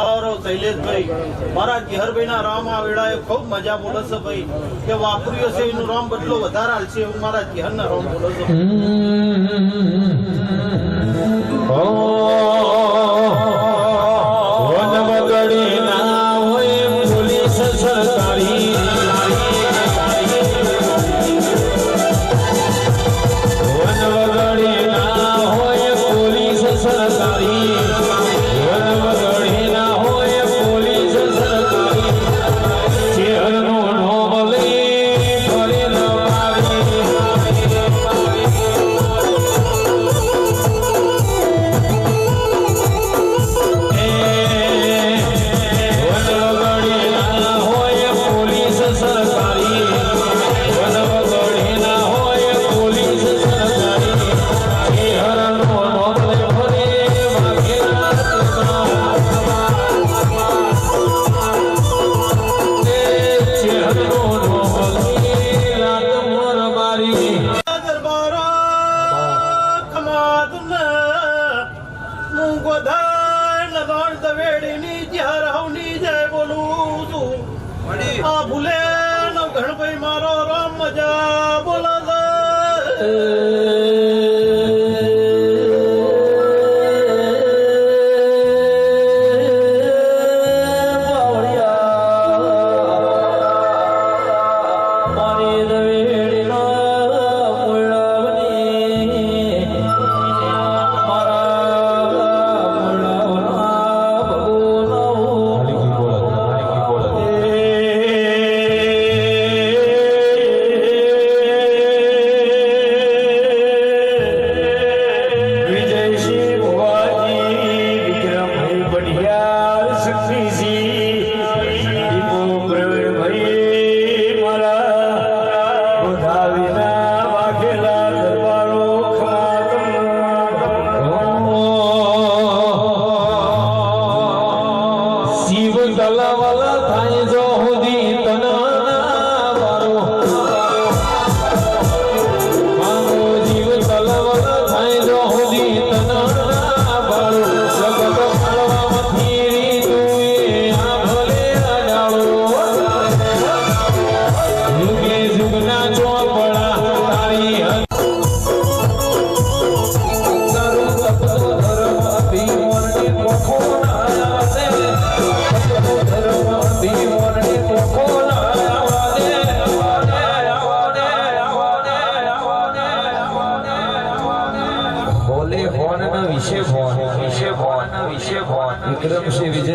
શૈલેષભાઈ મારા જીહરભાઈના રામ આ વેળાએ ખૂબ મજા બોલે છે ભાઈ કે વાપર્યો છે એનું રામ બદલો વધારે હાલશે એવું મારા જીહરના રામ બોલે છે. ભૂલે ગણભાઈ મારો રામ મજા બોલા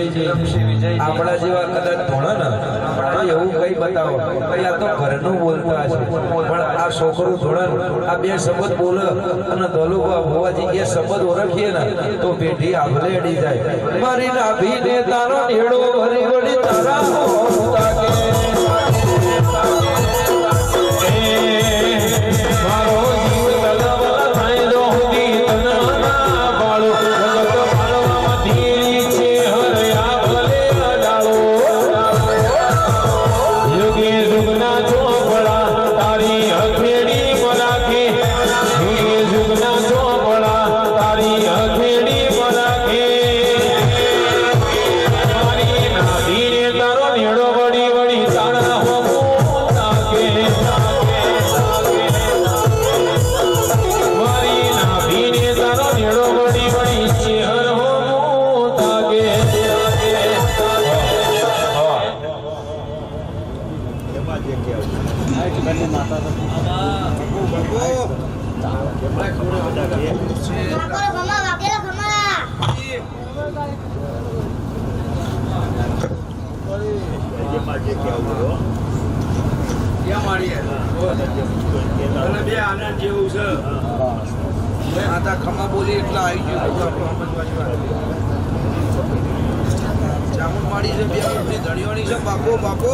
આપણા જેવા કદાચ ભણો ને તો એવું કઈ બતાવો ભાઈ આ તો ઘરનું બોલતા છે પણ આ છોકરું ધોરણ આ બે શબ્દ બોલે અને ધોલુભા ભુવાજી એ શબ્દ ઓળખીએ ને તો પેઢી આભલે અડી જાય. મારી નાભીને તારો નેડો ભરી વળી તારા મારો જીવ તલવલા થાય જો હુદી તના બાળો ખમા બોલી એટલા આવી ગયું જામુન માડી છે બે ધણીઓની છે બાપો બાપો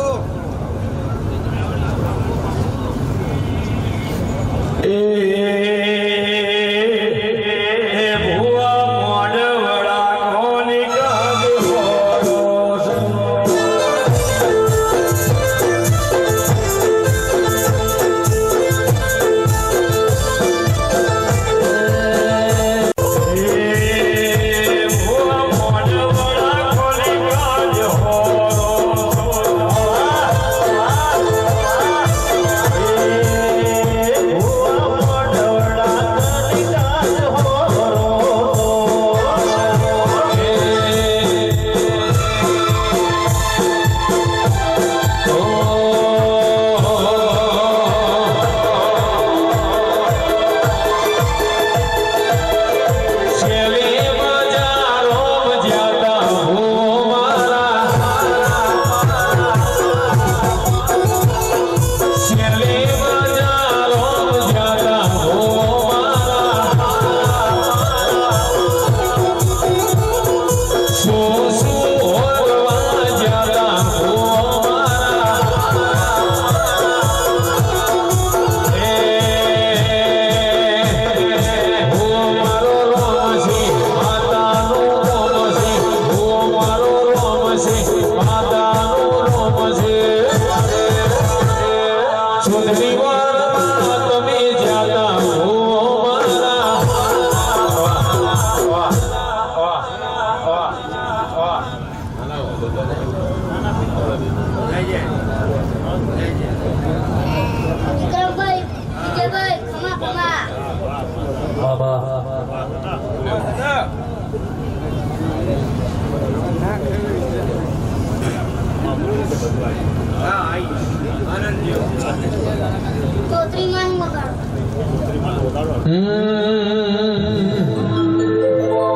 બાબા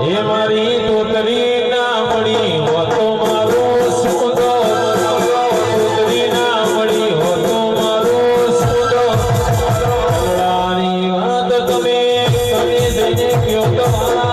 એ મારી તોતરી ના મળી હો તો મારો સુદો તોતરી ના મળી હો તો મારો સુદો અલ્લાહની વાત તમે જઈને કયો તમારા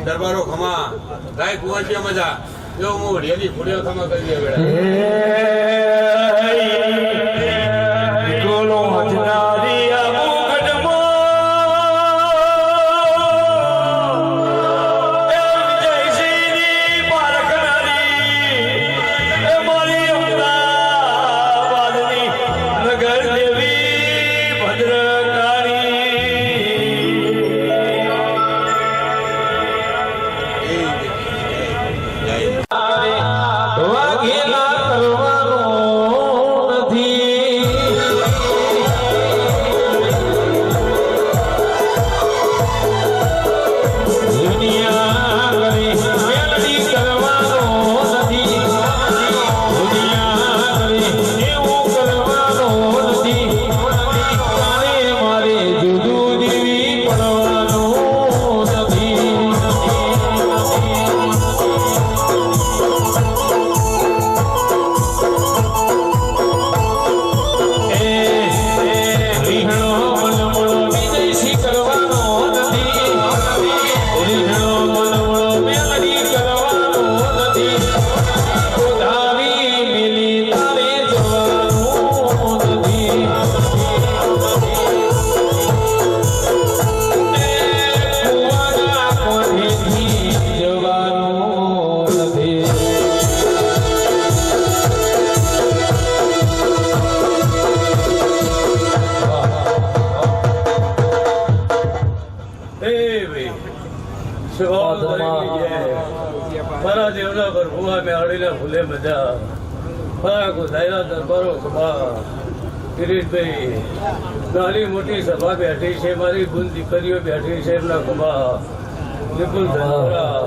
દરબારો ખમા ગાય કુંવર મજા જો હું રેલી ફૂલ્યો ખમા કરી વાઘેલા કરવાનો નથી મારા દેવના પર ભુવા મેળીને ભૂલે મજા મારા ગોધાયના દરબારો સભા કિરીટભાઈ નાની મોટી સભા બેઠી છે મારી ગુણ દીકરીઓ બેઠી છે એમના ખભા વિપુલ ધનોરા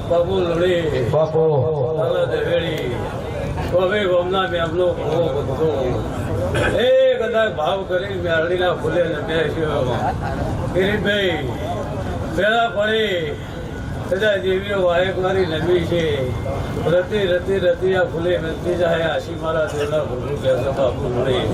બાબુ લડી બાપો લાલા દેવેડી હવે ગમના મેમનો ભૂવો બધો એ કદાચ ભાવ કરી મેળીના ફૂલે ને બેસ્યો કિરીટભાઈ પેલા પડી કદાચ દેવીઓ વાયક મારી નમી છે રતી રતી રતી આ ફૂલે મળતી જાય આશી મારા દેવના ભૂલું કહેશે બાપુ લડી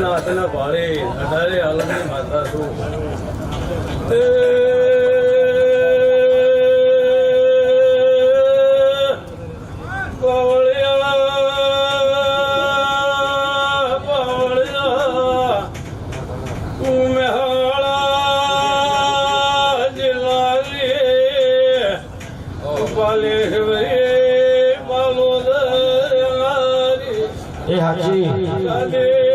નાથના ભારે અઢારે આલમની માતા છું એ હાજી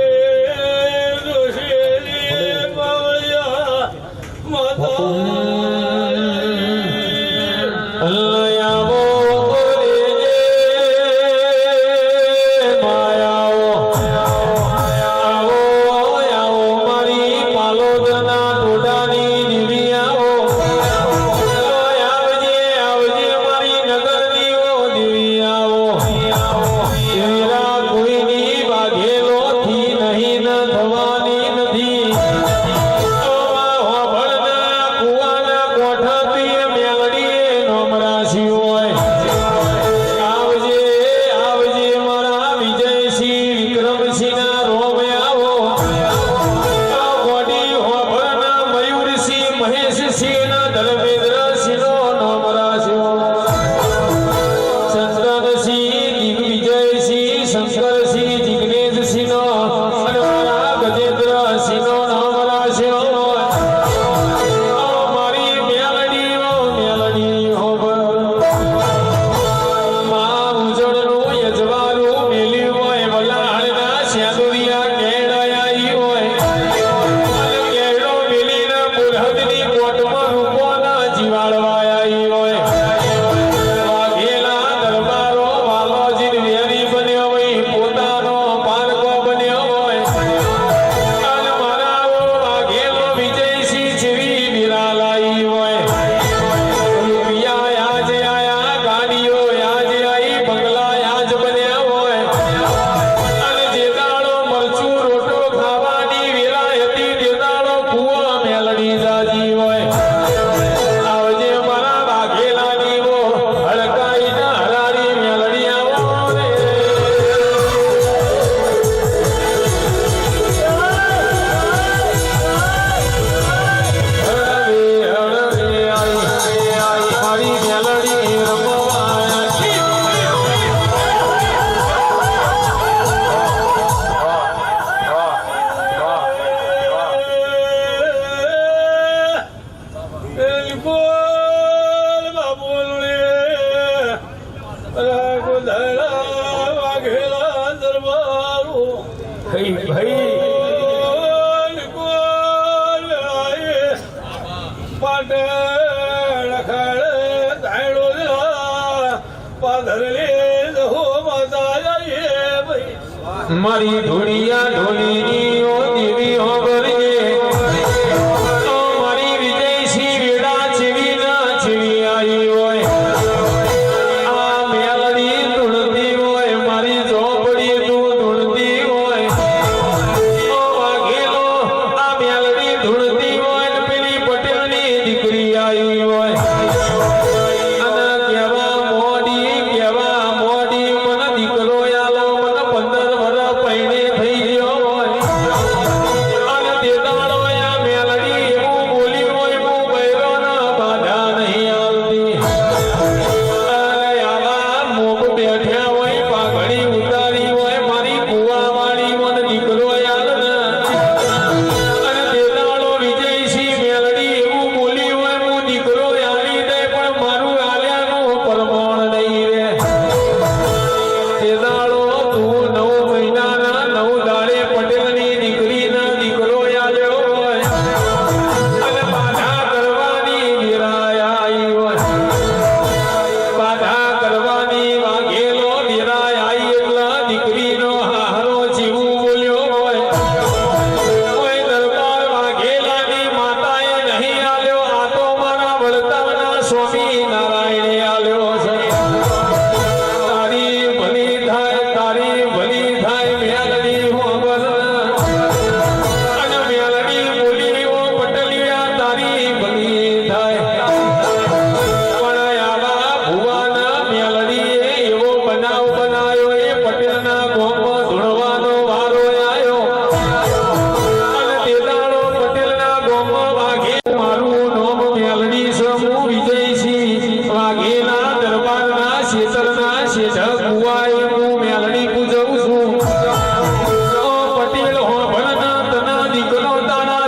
મારી ઢોળિયા ઢોલીની ઓ દેવી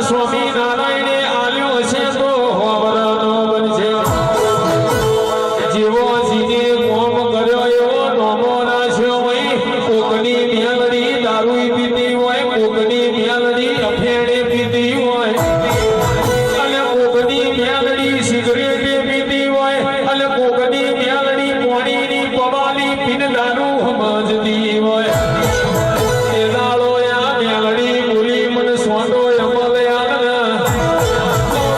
સ્વામિનારાયણે આલ્યો હશે તો હોવરનો બનશે. જેવો જીને કોમ કર્યો એવો નોમો નાખ્યો હોય. કોકની મેલડી દારૂ પીતી હોય, કોકની મેલડી અફેણે પીતી હોય, અને કોકની મેલડી સિગરેટ પીતી હોય, અને કોકની મેલડી પાણીની પવાલી પીને દારૂ સમજતી હોય. એ દાડો આ મેલડી બોલી મને સોંડો અમલ યાદ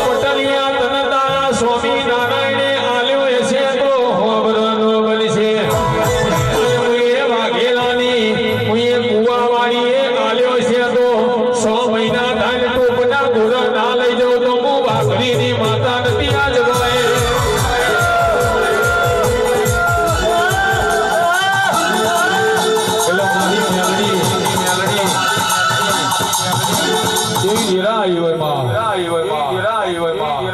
પટલિયા તન તારા સ્વામિનારાયણે આલ્યો હશે તો હોબરનો બનશે. મુએ વાઘેલાની મુએ કુવાવાળીએ આલ્યો છે તો 100 મહિના થાય ટોપના ગોરા ના લઈ જાઉં તો હું વાઘરીની માતા નથી આજ ગવાય. એટલે મારી મેલડી એવી હીરા આવી હોય માં.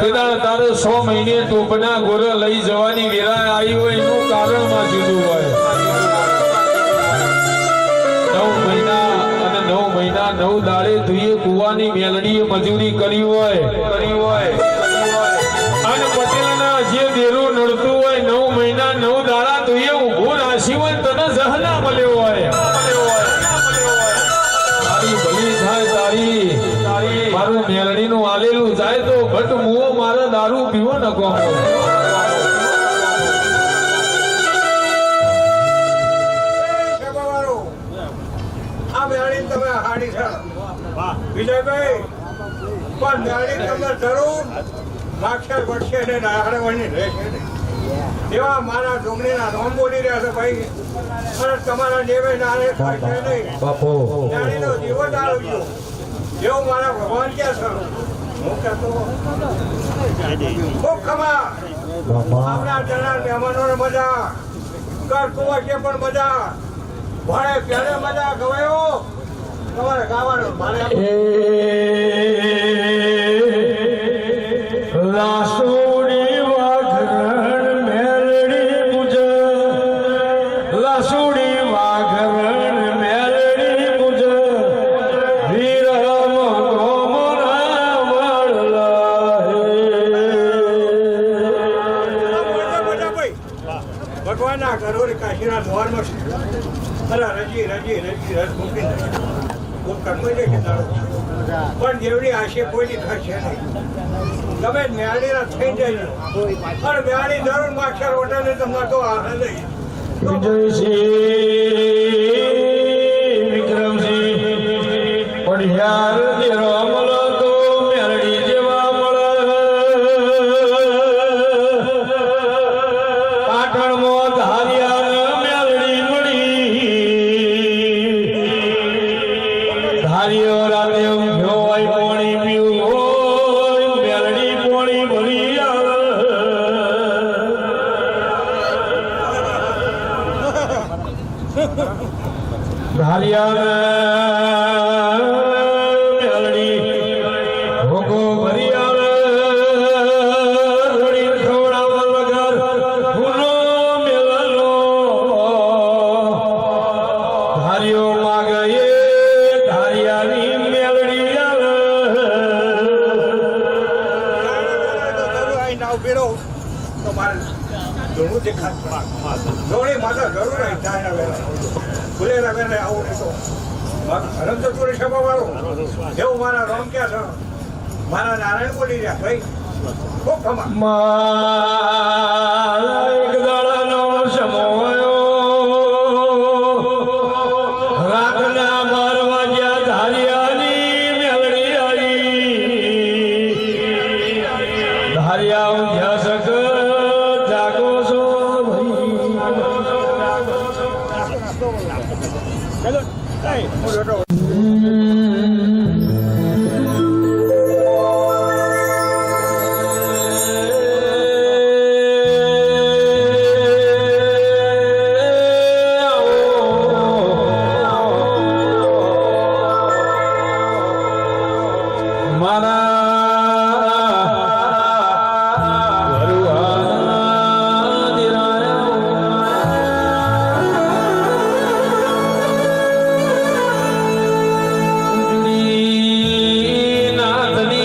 તે દાડે તારે 100 મહિને ટોપના ગોરા લઈ જવાની વેરા આવી હોય એનું કારણ માં જુદું હોય. 9 મહિના અને 9 મહિના 9 દાડે તુએ કુવાની મેલડીએ મજૂરી કરી હોય અને પટેલના જે દેરો નડતું હોય 9 મહિના 9 દાડા તુએ ઊભો રાશી હોય તને જહના મળ્યો હોય. તારી ભલી થાય તારી મારું મેલડીનું આલેલું જાય તો ભટ મુઓ મારે દારૂ પીવો ન કહો. આ મેળી તમે હાડી છે વિજયભાઈ, પણ મેળી તમે જરૂર લાક્ષર વળશે ને નાગડવાની રહેશે ને. એવા મારા ડુંગળીના નામ બોલી રહ્યા છે ભાઈ, અને તમારા નેવે નારે થાય છે નહીં. બાપો મેળીનો જીવો દારૂ ગયો જેવું મારા ભગવાન કે છે. હું કહેતો ખૂબ ખમા આપણા જણા મહેમાનોને મજા કરતું હશે પણ મજા ભણે ત્યારે મજા ગવાયો તમારે ગાવાનું મારે લાસુડી વાઘરણ મેલડી પૂજ, લાસુડી વાઘરણ મેલડી પૂજ, વીર ગોમરા વડલા ભગવાનના ઘરોની કાશીના દ્વારમાં અરે રજી રસ મૂકી ખૂબ કર્મ છે કે તારો પણ જેવડી આશે કોઈની થશે નહીં. તમે ન્યાણીના થઈ જજો અને ન્યાણી જરૂર માક્ષર વટાને તમારે તો આવે નહીં. વિજયસિંહ વિક્રમસિંહ પઢિયાર દેરો મળો તો મેલડી જેવા મળે. પાટણમાં ધારિયાર મેલડી મળી, ધારિયો રાતે ઊંઘ્યો હોય પાણી પીવું હોય મેલડી પાણી ભરી આવે. ધારિયાર મેલડી ભોગો ભરી આવે, રડી ખવડાવવા વગર ભૂલો મેલનો ધારિયો માગે એ ધારિયાની મેલડી આવે. નાવ ફેરો તો મારે ઘણું દેખાત જોડે માતા જરૂર આવી થાય વેલા ખુલેલા વેલા આવું નહીં તો રમ તો ચોરી છપા વાળો એવું મારા રોમ ક્યાં છે મારા નારાયણ બોલી રહ્યા ભાઈ ખૂબ ખમા મારા એક દાડાનો સમોયો રાખના મારવા જ્યાં ધારિયાની મેલડી આવી. ધારિયા ઊંઘ્યા સક જાગો છો નાથની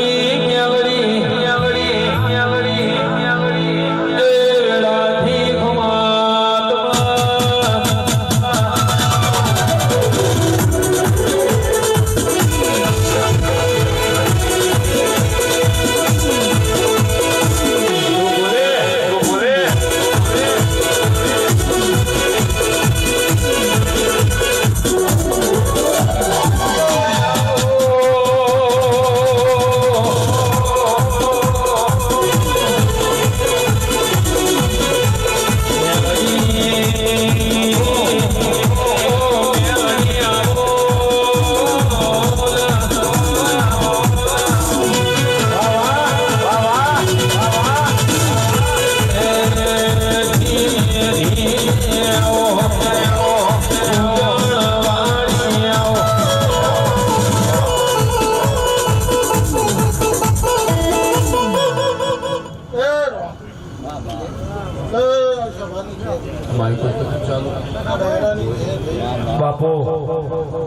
માઇકો ચાલો આ ડાયરાની છે ભાઈ. બાપો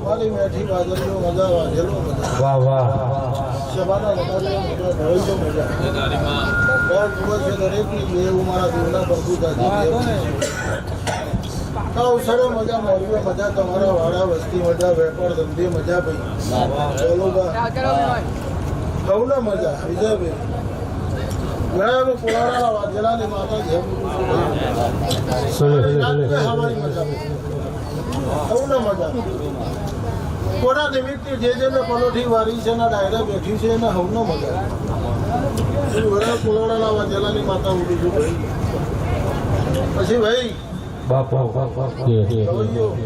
મારી મેઠી બાજરીઓ મજા વાજેલો મજા વાહ વાહ સભાના લગાડ્યો મજા ઢોલતો મજા દર દિવસે દરેકની દેવ મારા દેવના પ્રભુતાજી અવસરે મજા મોરબી મજા તમારા વાળા વસ્તી મજા વેપાર ધંધે મજા ભાઈ ચલો બા સૌને મજા વિજયભાઈ ઘણા પુરાણા વાજેલાની માતા જેમ હવાની મજા સૌને મજા કોના નિમિત્તે જે જેને પલોઠી વારી છે ને ડાયરે બેઠી છે એને સૌને મજા ઘણા પુરાણા વાજેલાની માતા ઉડી છું ભાઈ પછી ભાઈ બાપો કવૈયો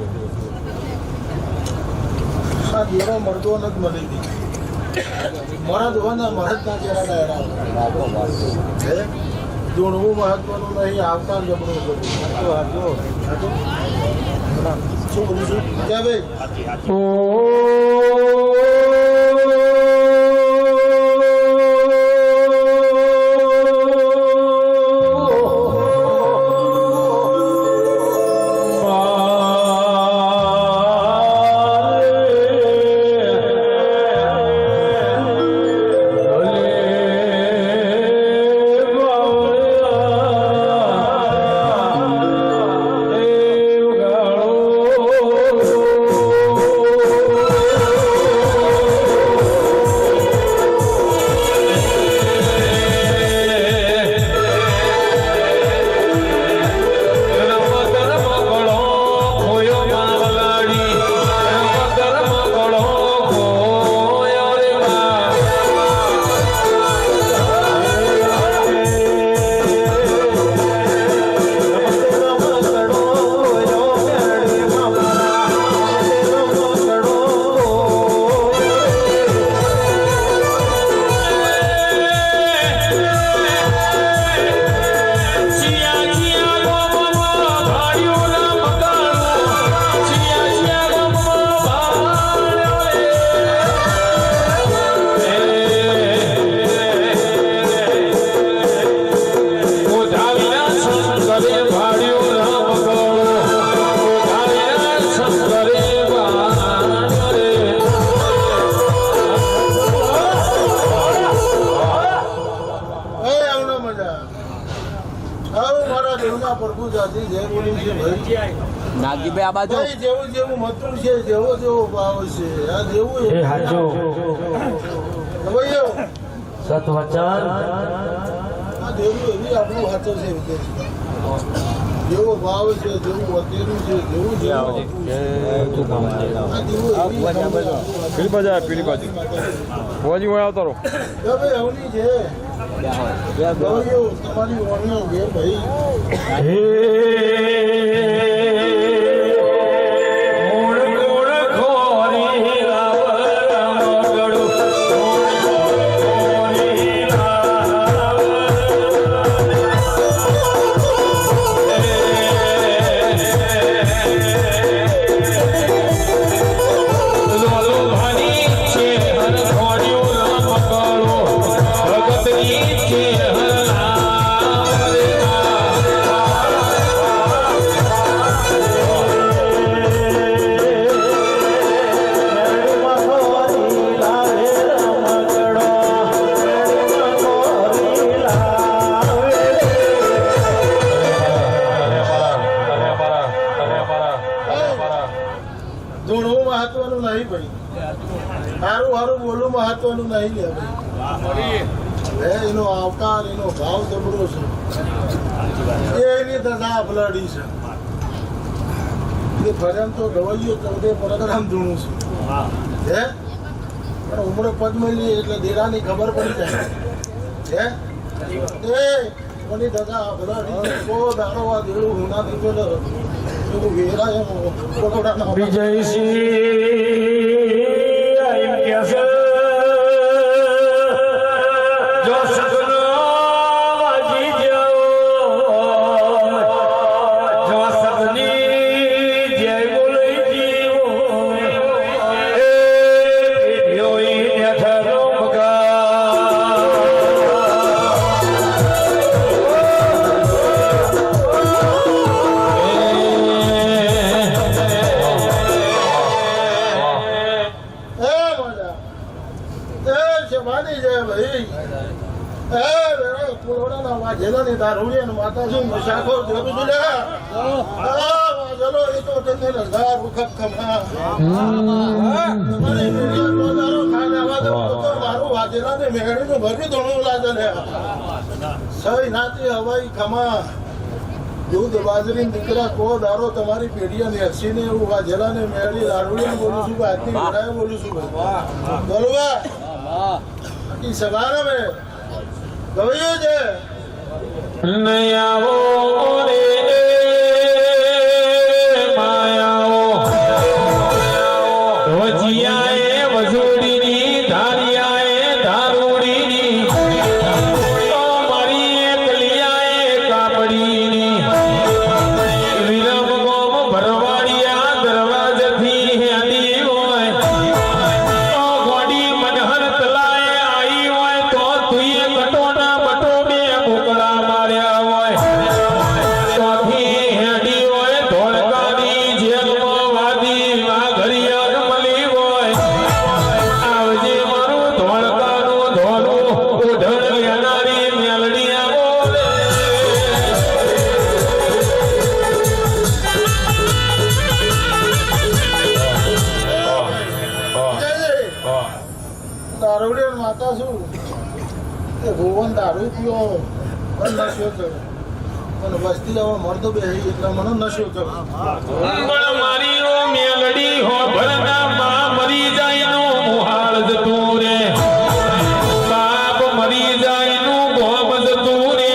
આ દેરો મળતો નથી મળી ગઈ મારા જોવાના મહત્વના ચહેરા ડાયરા જોડવું મહત્વનું નહીં આવતા જબરું શું બોલું છું ક્યાં ભાઈ નાગજીભાઈ આ બાજુ જેવું જેવું મતું છે જેવો જેવો ભાવ છે આ જેવું એ હાચો કવૈયો સતવચન આ દેવું એવી આપણું વાંચો છે વિદેશી જેવો ભાવ છે જેવું વતેલું છે જેવું જેવું આ દેવું એવી પેલી બાજુ આ પેલી બાજુ હોજી હોય આવતો રહો હવે એવની છે કવૈયો તમારી વાણીઓ છે ભાઈ ધૂણવું મહત્વનું નહીં ભાઈ સારું સારું બોલવું મહત્વનું નહીં લે ભાઈ એનો આવકાર એનો ભાવ જબરો છે એની દશા પલડી છે એ ફરેમ તો ગવૈયો ચૌદે પરગ્રામ ધૂણું છું હે પણ ઉમરો પદ મળી એટલે દેરાની ખબર પડી જાય હે એ કોની દશા પલડી કો દાડો આ દેડું હુના દીધો એવું વેરા એમ કોટોડાના એ માની જાય ભાઈ પુરોડાના વાજેલાની દારૂડિયા માતા શું મશાખો જોયું છું લે ચલો એ તો તને લગાર વખત ખમા તમારી પેઢીઓ તો દારૂ ખાઈને આવા દો તો મારું વાજેલાને મેળીનું ભર્યું ધોણું લાગે લે સહી નાતી હવાઈ ખમા દૂધ બાજરી દીકરા કો દારો તમારી પેઢીયા ને હસીને એવું વાજેલાને મેળી દારૂડિયા બોલું છું આજની ઘોડાએ બોલું છું ભાઈ બોલો બાકી સવારે મેં ગયું છે નહીં આવો રે માયાઓ વજિયાએ વજોડીની ધારિયાએ ધારુડીની મારી કલિયાએ કાપડીની વિરમ ગોમ ભરવાડિયા દરવાજથી હેડી હોય ગોડી મનહર તલાએ આવી હોય તો તુંએ કટોના બટો બે મોકલા માર્યા હોય તોથી હેડી હોય ધોળકાની જેલમાં વાદી વાઘરિયાર મળી હોય આવજે મારું ધોળકાનું ધોલું ઉઢણ લેનારી મેલડીયા બોલે દારૂડિયા માતા શું એ ભુવન દારૂ પીવો મને નશો થયો મને વસ્તી જવા મળતો બે એટલે મને નશો થયો પણ મારી ઓ મેલડી હો ભરના માં મરી જાય નો મુહાળ જતું રે બાપ મરી જાય નું ગોમ જતું રે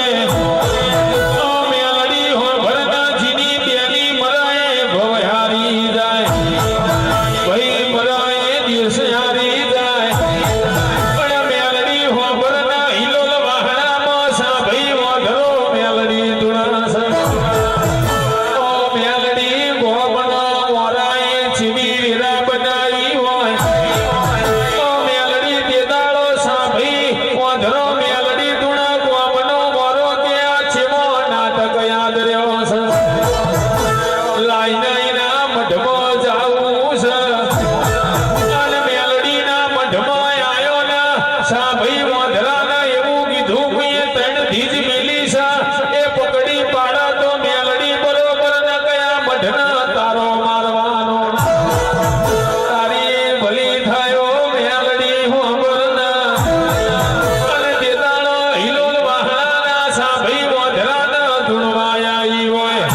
ઓ મેલડી હો ભરના જીની બેની મરાય ભવહારી જાય ભાઈ મરાય દિવસ હારી જાય પણ મેલડી હો ભરના હિલોલ વાહણામાં સા ભાઈ વાઘરો મેલડી તુળસ ઓ મેલડી ગોમનો મોરાએ ચીવી વીરા બનાવી હોય ઓ મેલડી દેદાળો સાંભળી વાઘરો મેલડી તુણા ગોમનો મોરો કે આ છેમો નાટક યાદ રહ્યો છે લાઈના મઢમાં જાવું છે અને મેલડીના મઢમાં આયો ના સાંભળી વાંધરાના એવું કીધું કે એ ત્રણ ધીજ મેલી છે એ પકડી પાડા તો મેલડી બરોબર ના કયા મઢના તારો મારવાનો તારી ભલી થયો મેલડી હોંભરના અને દેદાળો હિલોલ વાહણાના સાંભળી વાંધરાના ધૂણવાયા ઈ હોય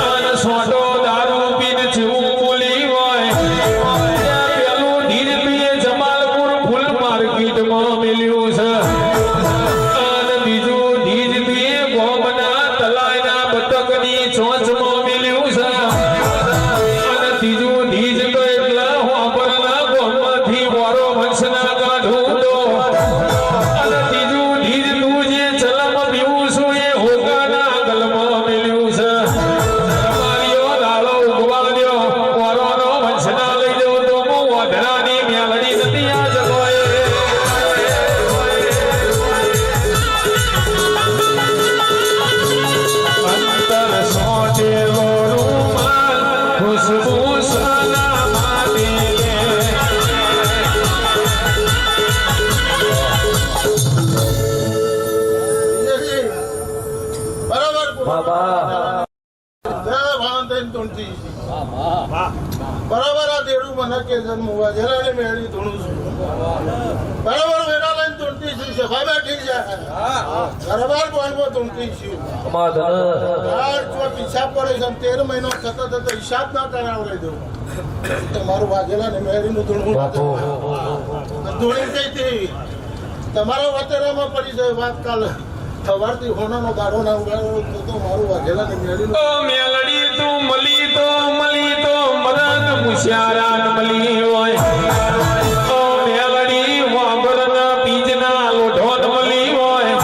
અને સોટો દારૂ પીને જીવું બોલી હોય ત્યાં પેલું ધીર પીએ જમાલપુર ફૂલ માર્કેટમાં મિલ્યું છે અને બીજું ધીજ પીએ ગોમના તલાયના બતકની ચોંચમાં મિલ્યું છે અને ત્રીજું ધીજ તો એટલા હોંભરના ગોમમાંથી વોરો વંશના કાઢું તો અને ત્રીજું ધીજ તું જે ચલમ પીવું છું એ હોગાના ગલમાં મિલ્યું છે મારીઓ દાડો ઉગવાડ્યો વોરોનો વંશના લઈ જવું તો હું વધરાની મેલડી નથી આ જગોએ અંતર સોટે રૂમાલ ખુશ્બુ સના માટી બરાબર બાબા ભાવન તોડતી બરાબર આ દેડું મને કે જન્મ વાજેલાને મેળી ધૂણું છું બરાબર વેરા લઈને તોડતી છું સભા બેઠી છે બરાબર બોલમાં તોડતી છું અમાર ધન આ જો હિસાબ પડે છે 13 મહિનો સતત હિસાબ ના કરાવડે દઉં તમારું વાઘેલાને મેળીનું ધૂણું ધૂણી કઈ હતી તમારા વતેરામાં પડી જાય વાત કાલે સવારથી હોનાનો દાડો ના ઉગાડ્યો તો મારું વાઘેલાને મેળીનું ઓ મેલડી તું મળી તો મરદ મુશિયારાન મળી હોય ઓ મેલડી વાંભરના બીજના લોઢોન મળી હોય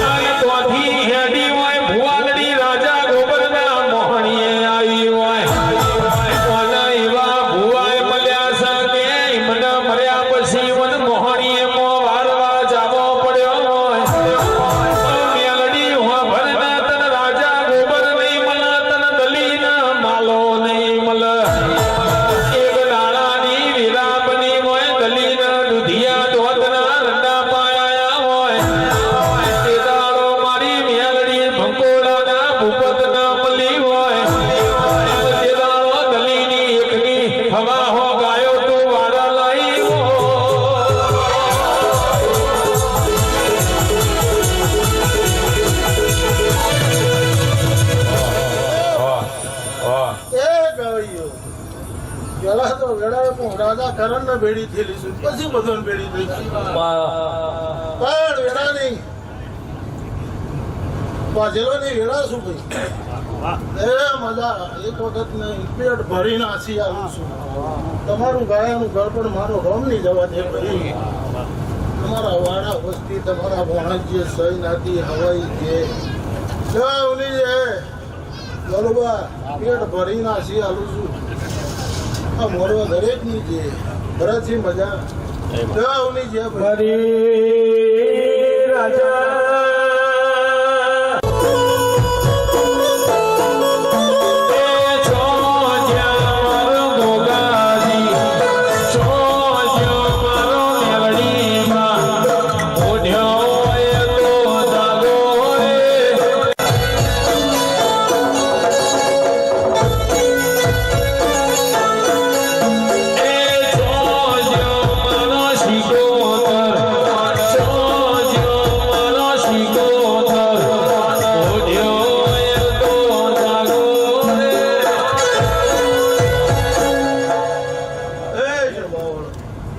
અને તોથી હેડી હોય ભુવાલડી રાજા ગોબરના મોહણીએ આવી હોય અને એવા ભુવાએ મળ્યા છે કે મને મર્યા પછી વન મોહણીએ મો વારવા જાવો પડ્યો હોય મેલડી વાંભરના તન રાજા ગોબર નહીં મળે તન દલીના માલો નહીં મળે એક દાડાની કરણને ભેડી થયેલી છું પછી બધાને ભેડી થઈ છે. પણ વેળા નહીં પાછેલોની વેળા શું કઈ એ મજા એક વખત નહીં પેટ ભરીને આસી આવું છું. તમારું ગાયાનું ઘર પણ મારો રોમ નહીં જવા દે ભાઈ. તમારા વાડા વસ્તી તમારા વાણિજ્ય સહી નાતી હવાઈ જે ઉની જે બરોબર પેટ ભરીને આસી આલું છું. આ મોરવા દરેકની જે ભરતથી મજા ઉની જે હરી રાજા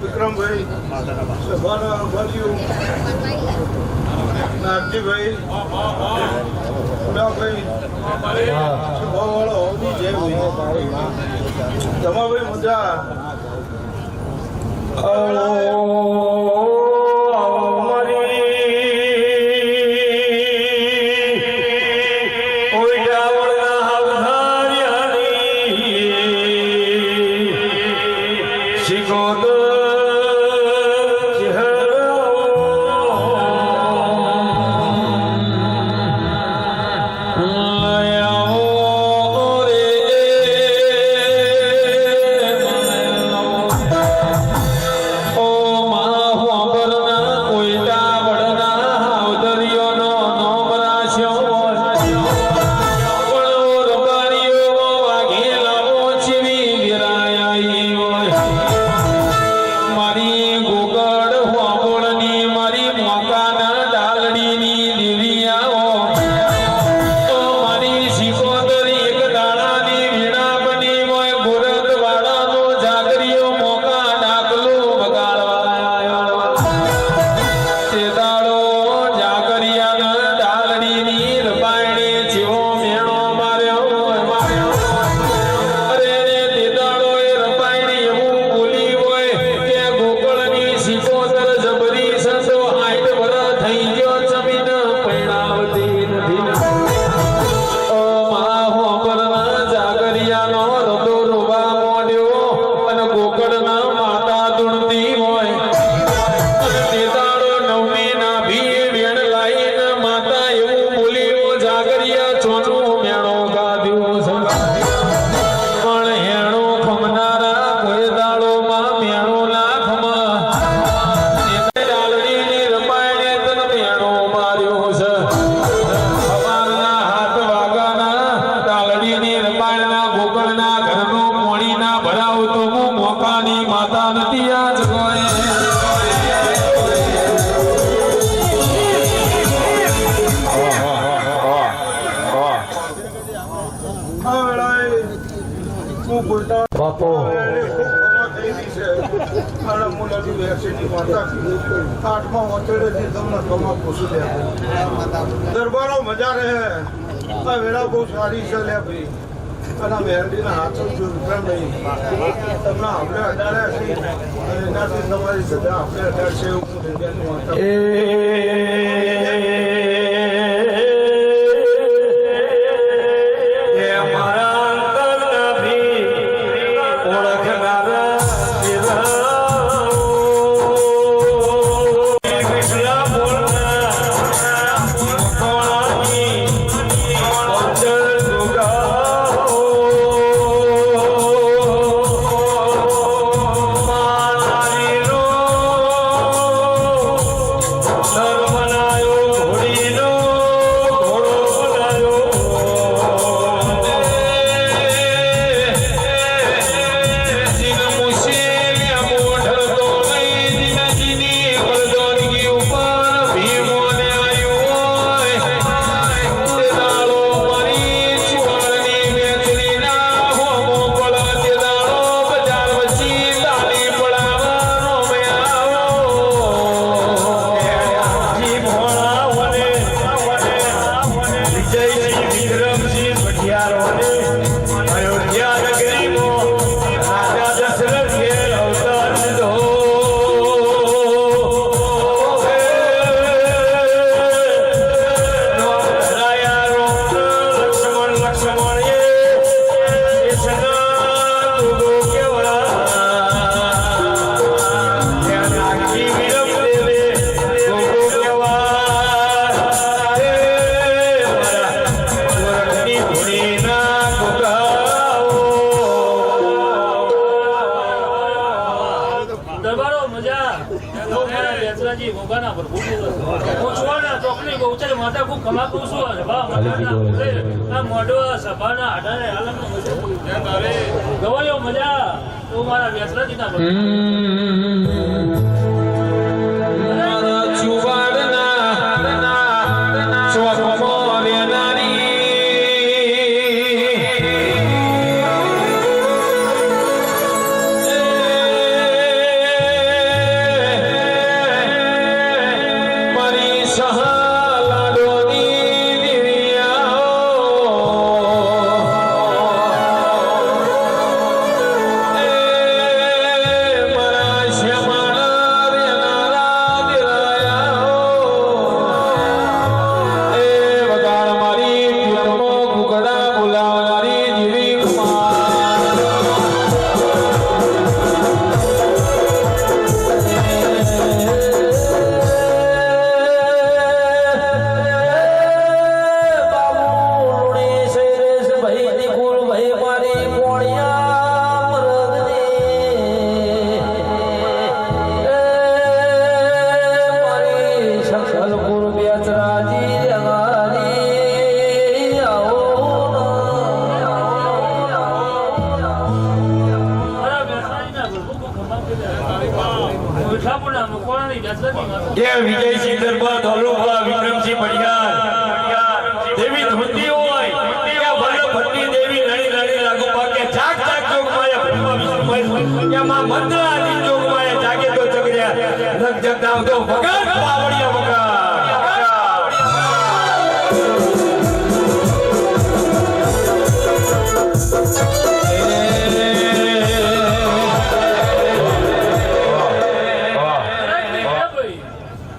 વિક્રમભાઈ સભાના વાલીઓ નાગજીભાઈ ઉડાભાઈ સભાવાળા હોવી જય ભાઈ જમાભાઈ મજા બાપો દરબારો મજા રહે આ વેળા બહુ સારી છે લે ભાઈ અને મહેરડીના હાથો જો નહીં તમને આપણે અડાડ્યા છે અને એનાથી તમારી સજા આપણે અડાડશે એવું સર્વનાયો તો મારા બેસરાજી ભોગાના પર હું જોવાના ચોકલી બહુચર માતા ખૂબ કમાતું છું અને બા આ મોઢવા સભાના આધારે આલમનો ગવાયો મજા તો મારા બેસરાજીના પર મારા ચુવાડના ચોકમાં વેનારી મારી સહાલાડોની દિવ્યાઓ મારા શ્યામાળા વેનારા દિલાયા એ વગાડ મારી પીઠમાં ઘૂઘડા બોલાવનારી જીવી કુમાર મારા બેસરાજીના પર ખૂબ કમાતું મીઠાપુરના મકવાણાની બેસરાજી કે વિજયસિંહ દરબાર ધોલુભા વિક્રમસિંહ પડિયાર દેવી ધૂતી હોય કે વલ્લભ ભટ્ટી દેવી નળી નળી લાગુ પાકે જાગ જાગ જોગ માયા ભૂમા વિષ્ણુ કે માં મંદરાની જોગ માયા જાગે તો જગડ્યા જગ જગ દાવ દો ભગત પાવડિયા વગર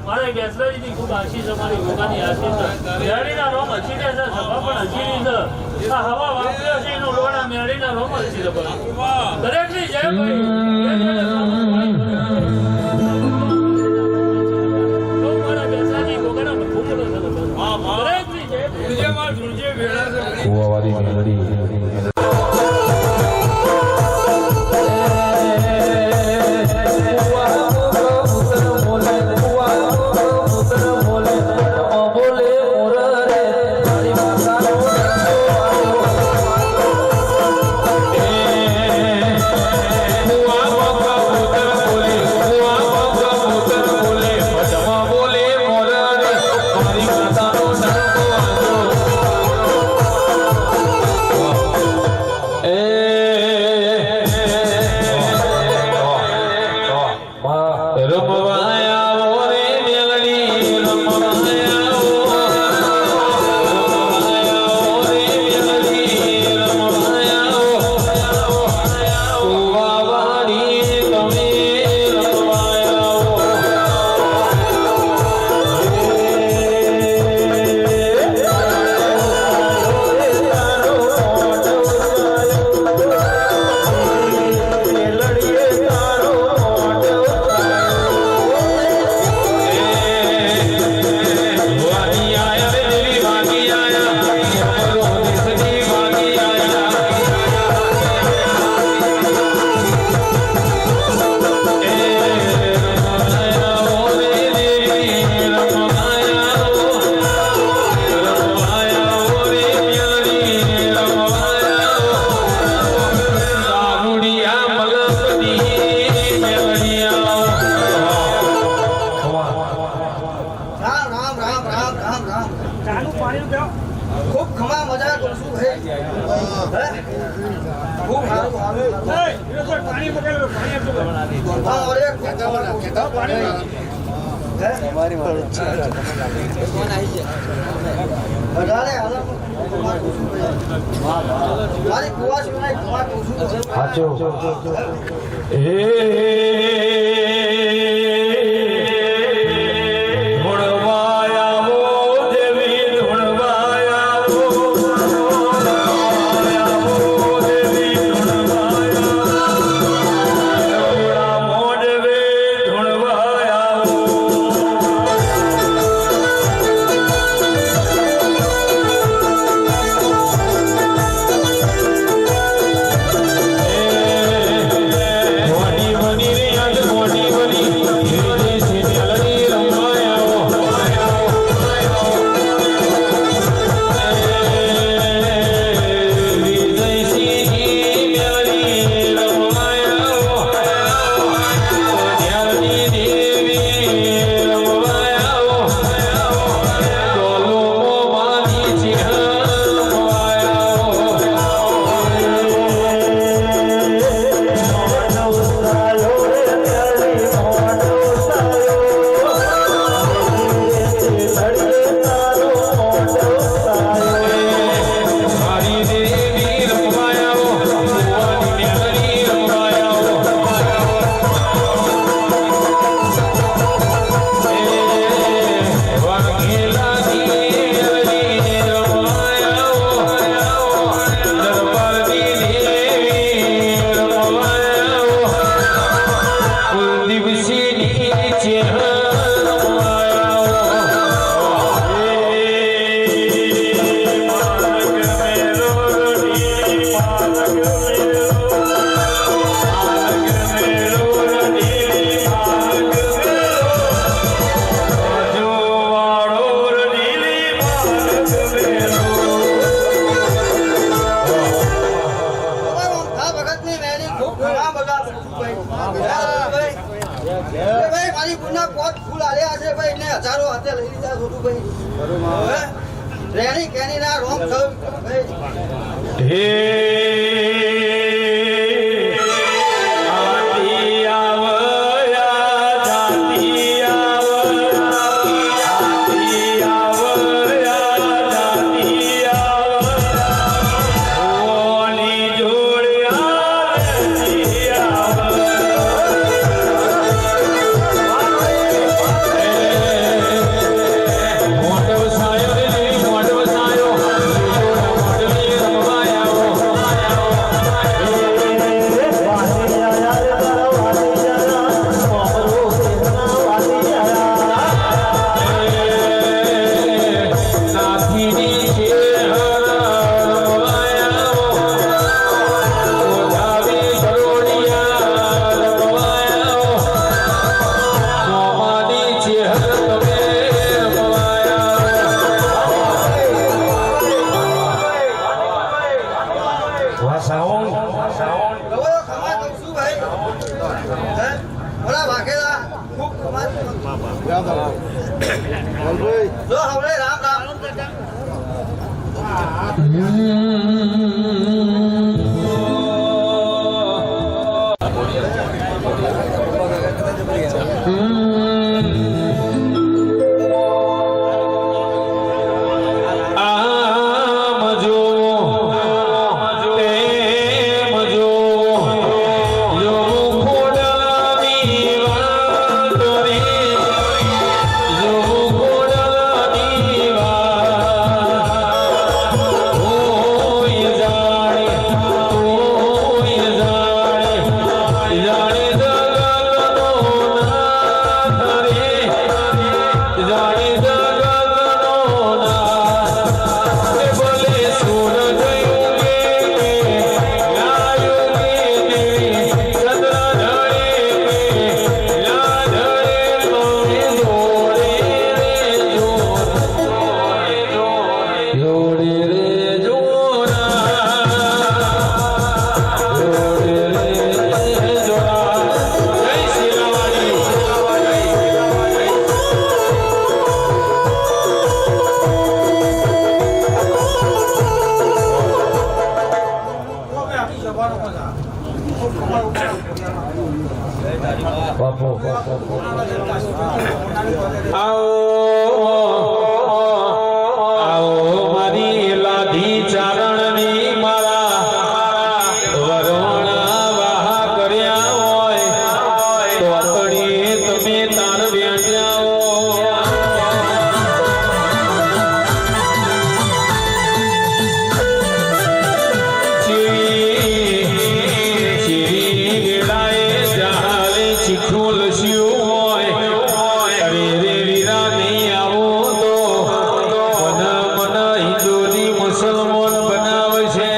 મારે બેસરાજીની ખૂબ આશીષ અમારી ભોગાની આશીષ મેળીના રોમ હસીને છે સભા પણ હસીની છે આ હવા વાપર્યો છે એનો લોણા મેળીના રોમ હસી છે દરેકની જય ભાઈ તો મારા બેસરાજી ભોગાના ભૂમડો છે દરેકની જય વિજયમાં જોજે વેળા છે કુવાવાળી મેલડી ખૂબ ખમા મજા કરું છું હે ખૂબ સારું આવે પાણી મગેલો પાણી આપો હા અરે પાણી હે તમારી વાત કોણ આવી ગયા વધારે હાલ મારી કુવા સિવાય ખમા કરું છું સાચો મોટી આલ્યા છે ભાઈ ને હજારો હાથે લઈ લીધા છોટું ભાઈ હવે રેણી કેની ના રોમ થયું ભાઈ હે આતી આવયા જાતી આવયા આતી આવયા જાતી આવયા ઓની જોડ્યા મોટો સાયો રે મોટો સાયો મોટલી રમવાયા નાથીની છે રમવાયા ઓધાવી ગરોડિયા રમવાયા મોમાની છે તમે વાહ સાઉન્ડ હવે ખમા કહું છું ભાઈ હે ઓલા વાઘેલા ખૂબ ખમા જો હવે રામ રામ આવો મારી લાધી ચારણની મારા વરોણા વાહ કર્યા હોય તો અતડી તમે તાર વ્યાજ્યા ચીખું લસ્યું હોય અરે રે વીરા નહીં આવો તો મન હિન્દુની મુસલમાન બનાવશે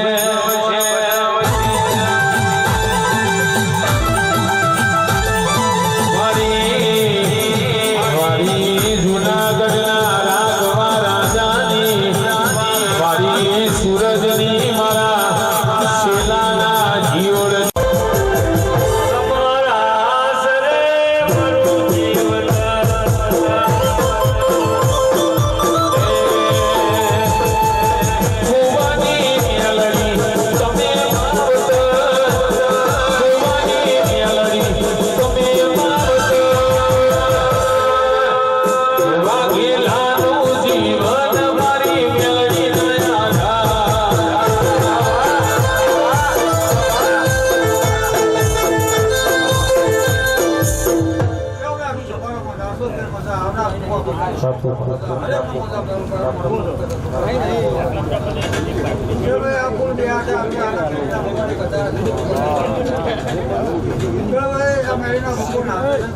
વારી જૂનાગઢના રાઘવા રાજાની વારી સૂરજની મારા શેલાના જીવડ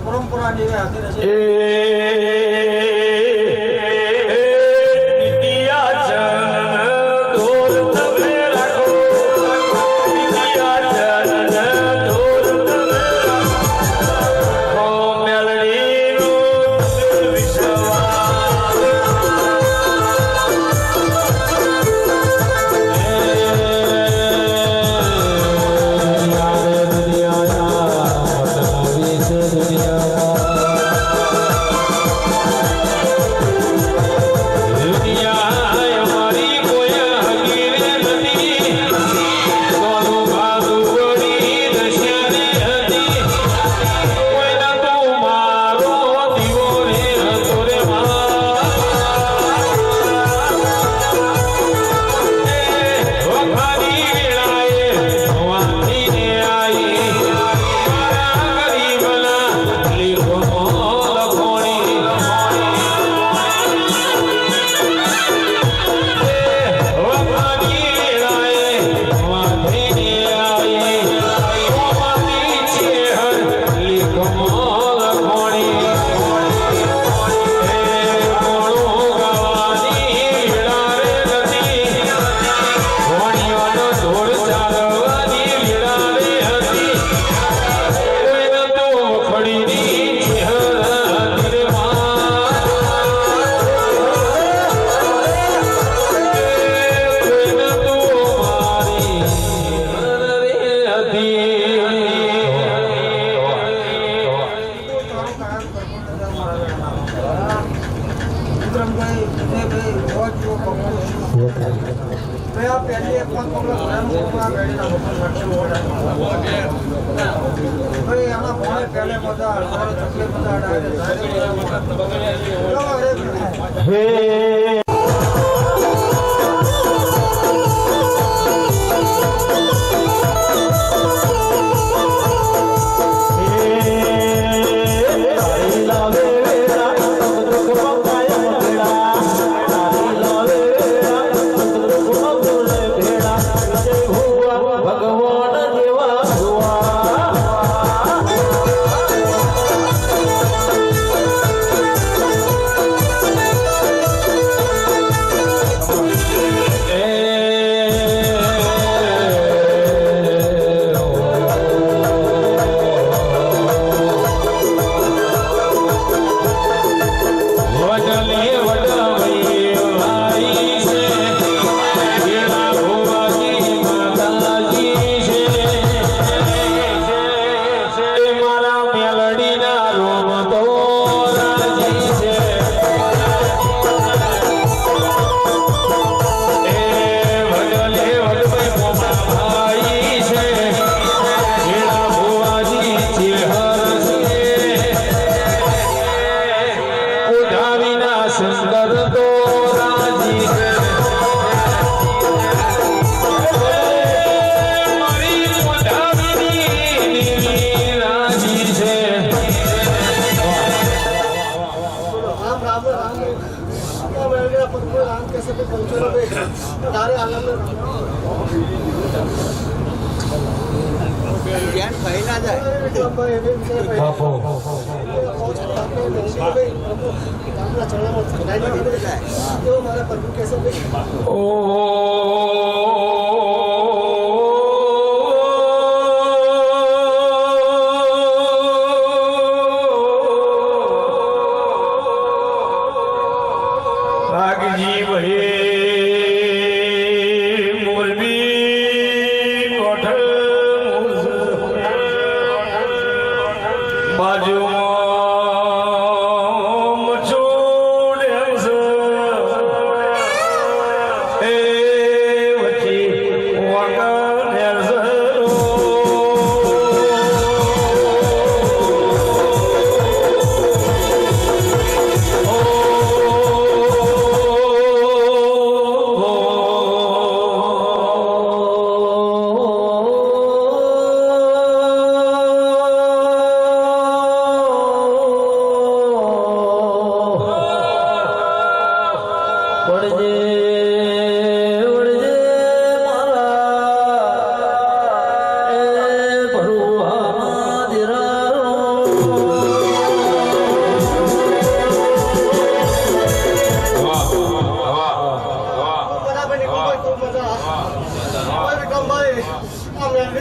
પરંપરા દુનિયા વિક્રમભાઈ વિજયભાઈ રોજ જો પકડું મેં આ પહેલી એક પણ પકડો ઘણાનું પકડા બેડીના પકડ ભાઈ આમાં ભણે પહેલે બધા અડધારે તકલીફ બધા અડાડે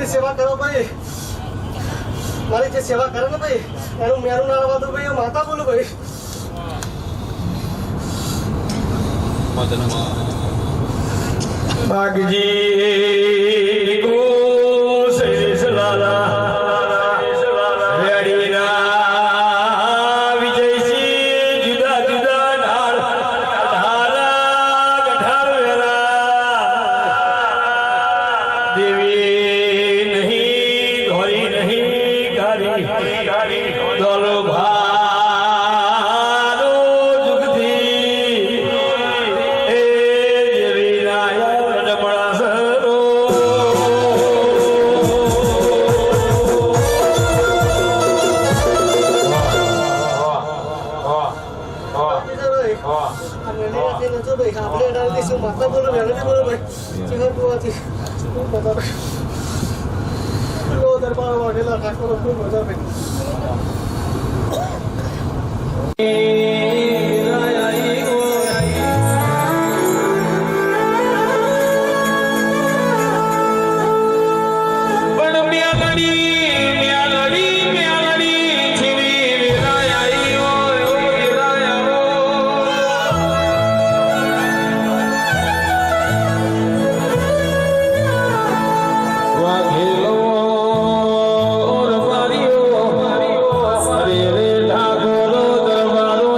સેવા કરો ભાઈ, મારી જે સેવા કરે ને ભાઈ એનું મેરું ના આવવા દો ભાઈ, માતા બોલું ભાઈ. બાગજી ગો શેષ લાલા માતા બોલો મેળવી બોલો ભાઈ, દરબાર વાઢેલા ઠાકોર ખૂબ મજા ભાઈ. ઠાકોર દરબારો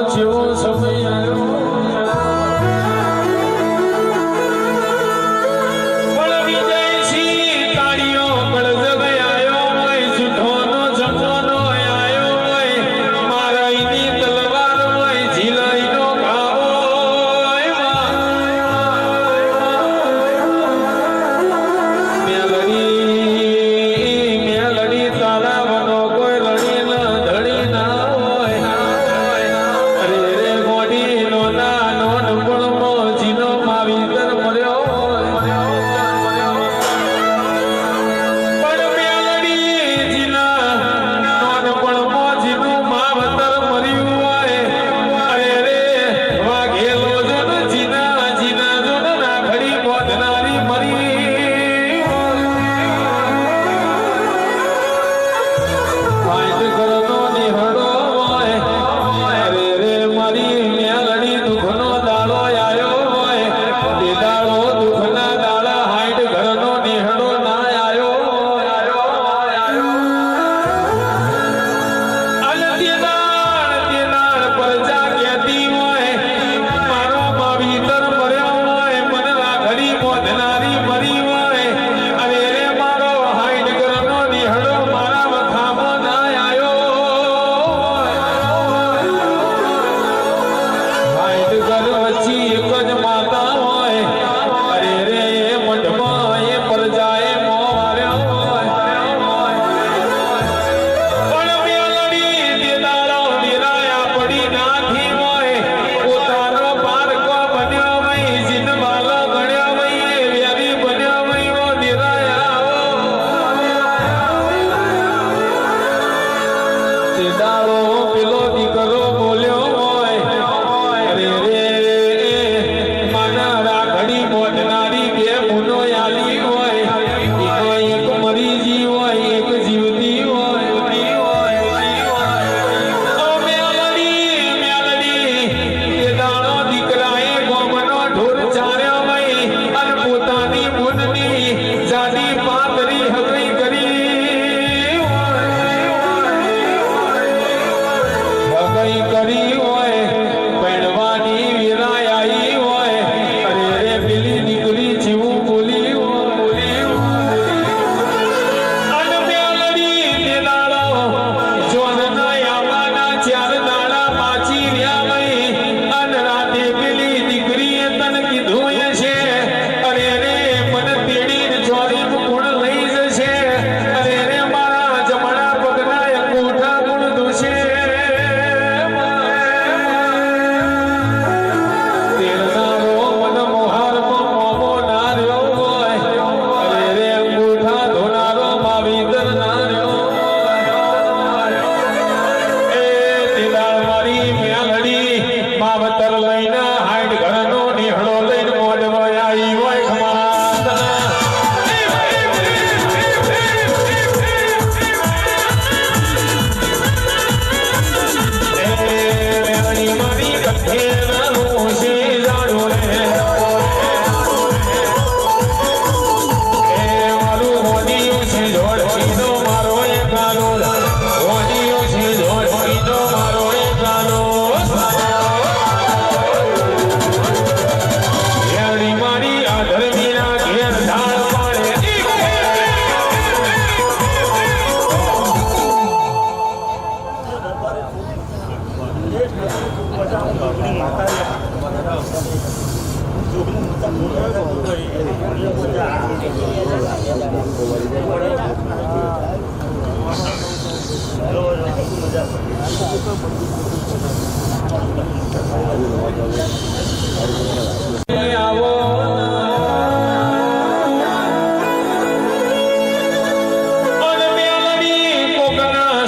આવો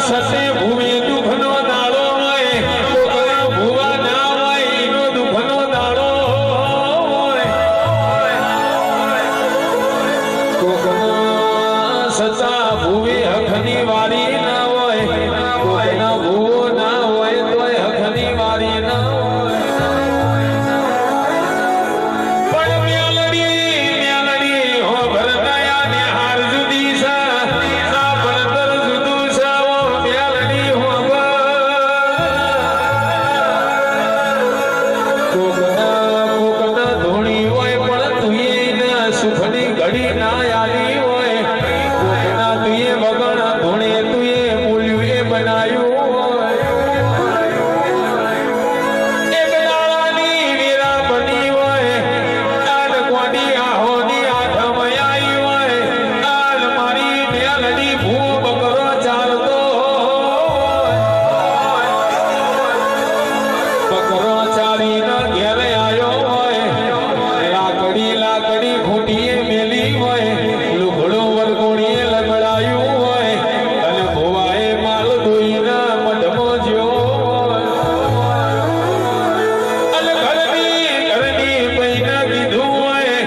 સતે ભૂમિ દુઃખનો દાડો હોય કોકના ભૂવા ના હોય એનો દુઃખનો દાડો હોય કોકના સતા ભૂવી હખની વારી ના હોય કોકના ભૂવો ના હોય તોય હખની વારી ના હોય પણ મેલડી હો ભરતાયા ને હાર જુદી છે આ ભણતર જુદું છે કોકના ધોણી હોય પણ તુએ સુખની ઘડી ના આલી હોય કોકના તુએ વગણ ધોણે તુએ બોલ્યું એ બનાયું હોય એક દાડાની વીરા બની હોય આન કોડી આહોની આઠમ આવી હોય આન મારી મેલડી ભૂ બકરો ચાલતો બકરો ચાલીને ઘેરે આવ્યો હોય લાકડી ખૂટીએ મેલી હોય લુગડો વરગોણીએ લગડાયું હોય અને ભોવાએ માલ ધોઈના મઢમાં જ્યો અને ઘરની પૈના કીધું હોય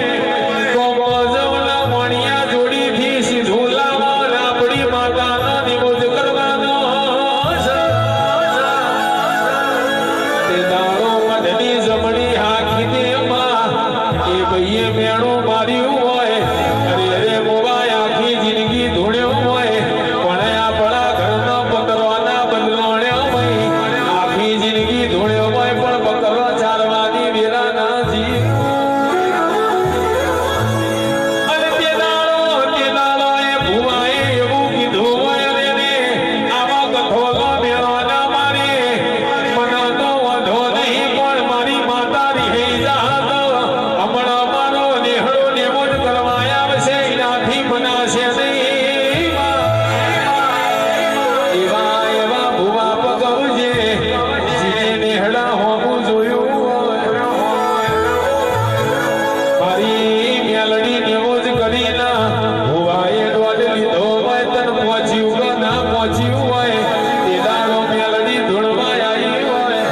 કોમોજવના મણિયા જોડીથી સીધું લાવો રાબડી માતાનો નિમોજ કરવાનો તે દાડો મઢની જમણી હાકી દે માં એ ભાઈએ મેણું માર્યું હોય અરે રે મોબાઈ આખી જિંદગી ધોળ્યો હોય પણ આપણા ઘરનો બકરોના બદલોણ્યો હોય આખી જિંદગી ધોળ્યો હોય પણ બકરો ચાલવાની વેરા ના જીવ અને તે દાડો એ ભુવાએ એવું કીધું હોય રે આવા કઠોલો મેળો ના મારે મને તો વાંધો નહીં પણ મારી માતા રહી જાત હમણાં મારો નેહળો નેમો જ કરવા આવશે એનાથી બનાશે નહીં એવા ભુવા પગવજે જે નેહડા હોવું જોયું હોય મારી મેલડી નેવો જ કરીને ભુવાએ દોડ લીધો હોય તન પહોંચ્યું કે ના પહોંચ્યું હોય તે દાડો મેલડી ધૂળમાં આવી હોય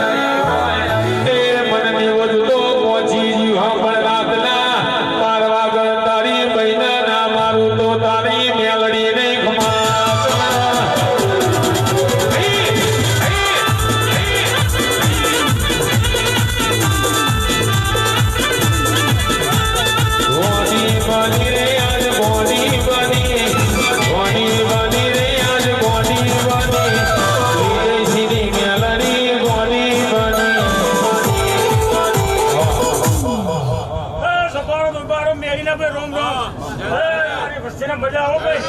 એ મન નેવો જ તો પહોંચી જ્યું હા પણ રાતના 12 વાગણ તારી બહેના ના મારું તો તારી મેલડી નહીં બોડી બની રે આજ બોડી બની રે આજ બોડી બની સીધી મેલડી બોડી બની સપારો દરબારો મેરીના ભાઈ રોમ રોમ અરે વસ્તીને મજા આવો ભાઈ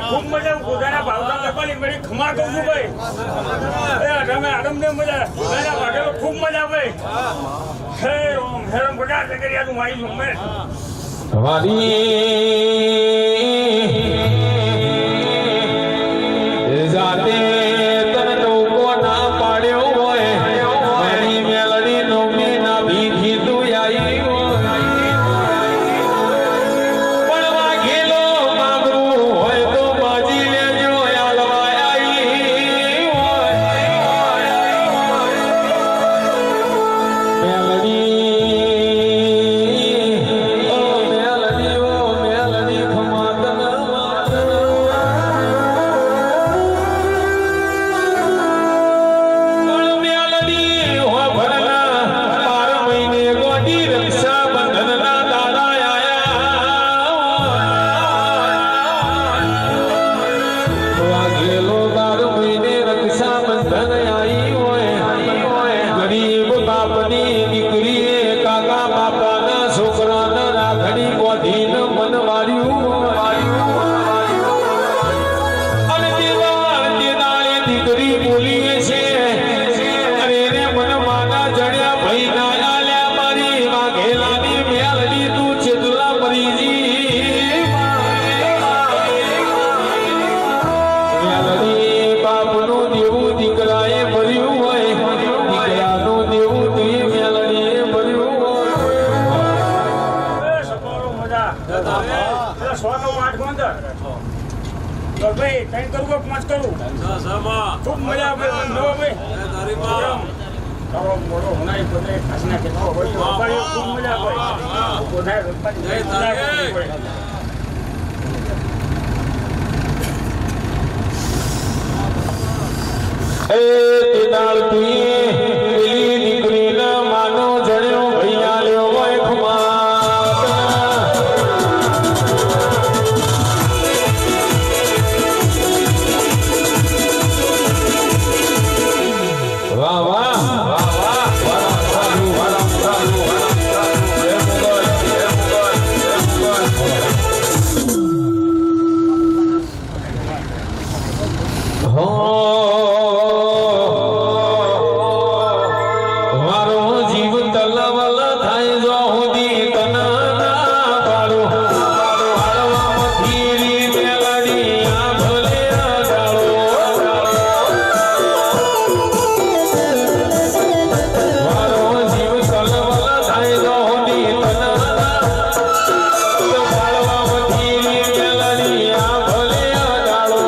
ખૂબ મજા ગોધાના ભાવતા કરવાની મેરી ખમા કહું છું ભાઈ એ આડમને મજા એના ભાગેલો ખૂબ મજા ભાઈ હે રોમ બધા કરી તું મારી જુમ્મે જાતે તને લોકો ના પાડ્યો હોય મારી મેલડી નોમી ના ભીખી તું આવી પણ વાઘેલો માગરું હોય તો બાજી લેજો આલવા આવી મેલડી ઓ મેલડી ખમાતન ભાઈ ના આલ્યા મારી વાઘેલાની મેલડી તું ચેતલા મરીજી મેલડી બાપનું દેવું દીકરાએ ભર્યું હોય દીકરાનું દેવું તું મેલડીએ ભર્યું હોય ભાઈ કઈ કરું કે પાંચ કરું ખૂબ મજા આવે મોડો હોનાઈ બધે ખાસના કે ખૂબ મજા આવે એ તેદાળ તુએ પેલી દીકરીના માનો જણ્યો ભૈયા લ્યો હોય ખમાત વાહ વાહ વાહ વાહ વાહ મારો જીવ તલવલ થાય જો હુદી તના ના પાડું હાડવામાં ધીરી મેલડી આ ભલે ડાળો મારો જીવ તલવલ થાય જો હુદી તના ના હાડવામાં ધીરી મેલડી આ ભલે ડાળો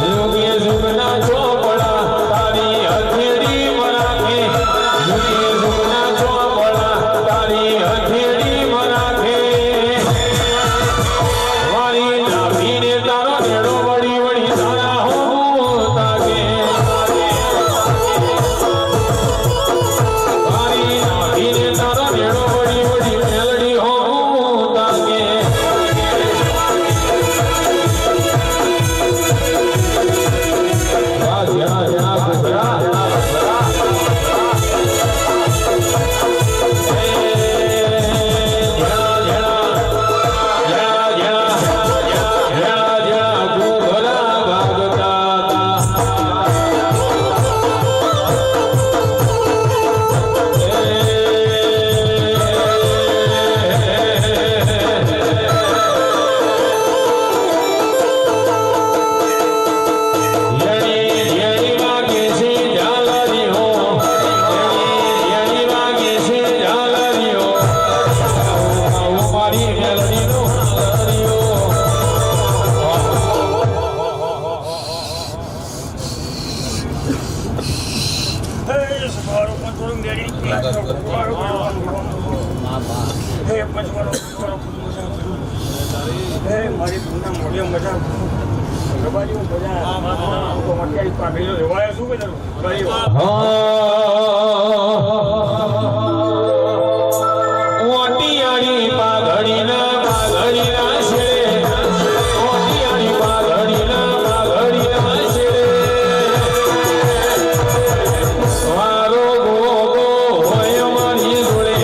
યોગી જુગના ચોપડા તારી હથેળી મરાખે યોગી જુગના ચોપડા તારી હથેળી મરાખે મારી નાભીને તારો નેડો વળી વળી તારા હું તાકે મારી નાભીને તારો નેડો વળી વળી મેલડી હું તાકે મારી પૂના મોઢે મજા ગબાજી મજા મટકાઈ પાઘડીઓ લેવાય શું કે ઓટિયાળી પાઘડીના પાઘડીના છેડે ઓટિયાળી પાઘડીના પાઘડીના છેડે મારો ગોગો હોય મારી જોડે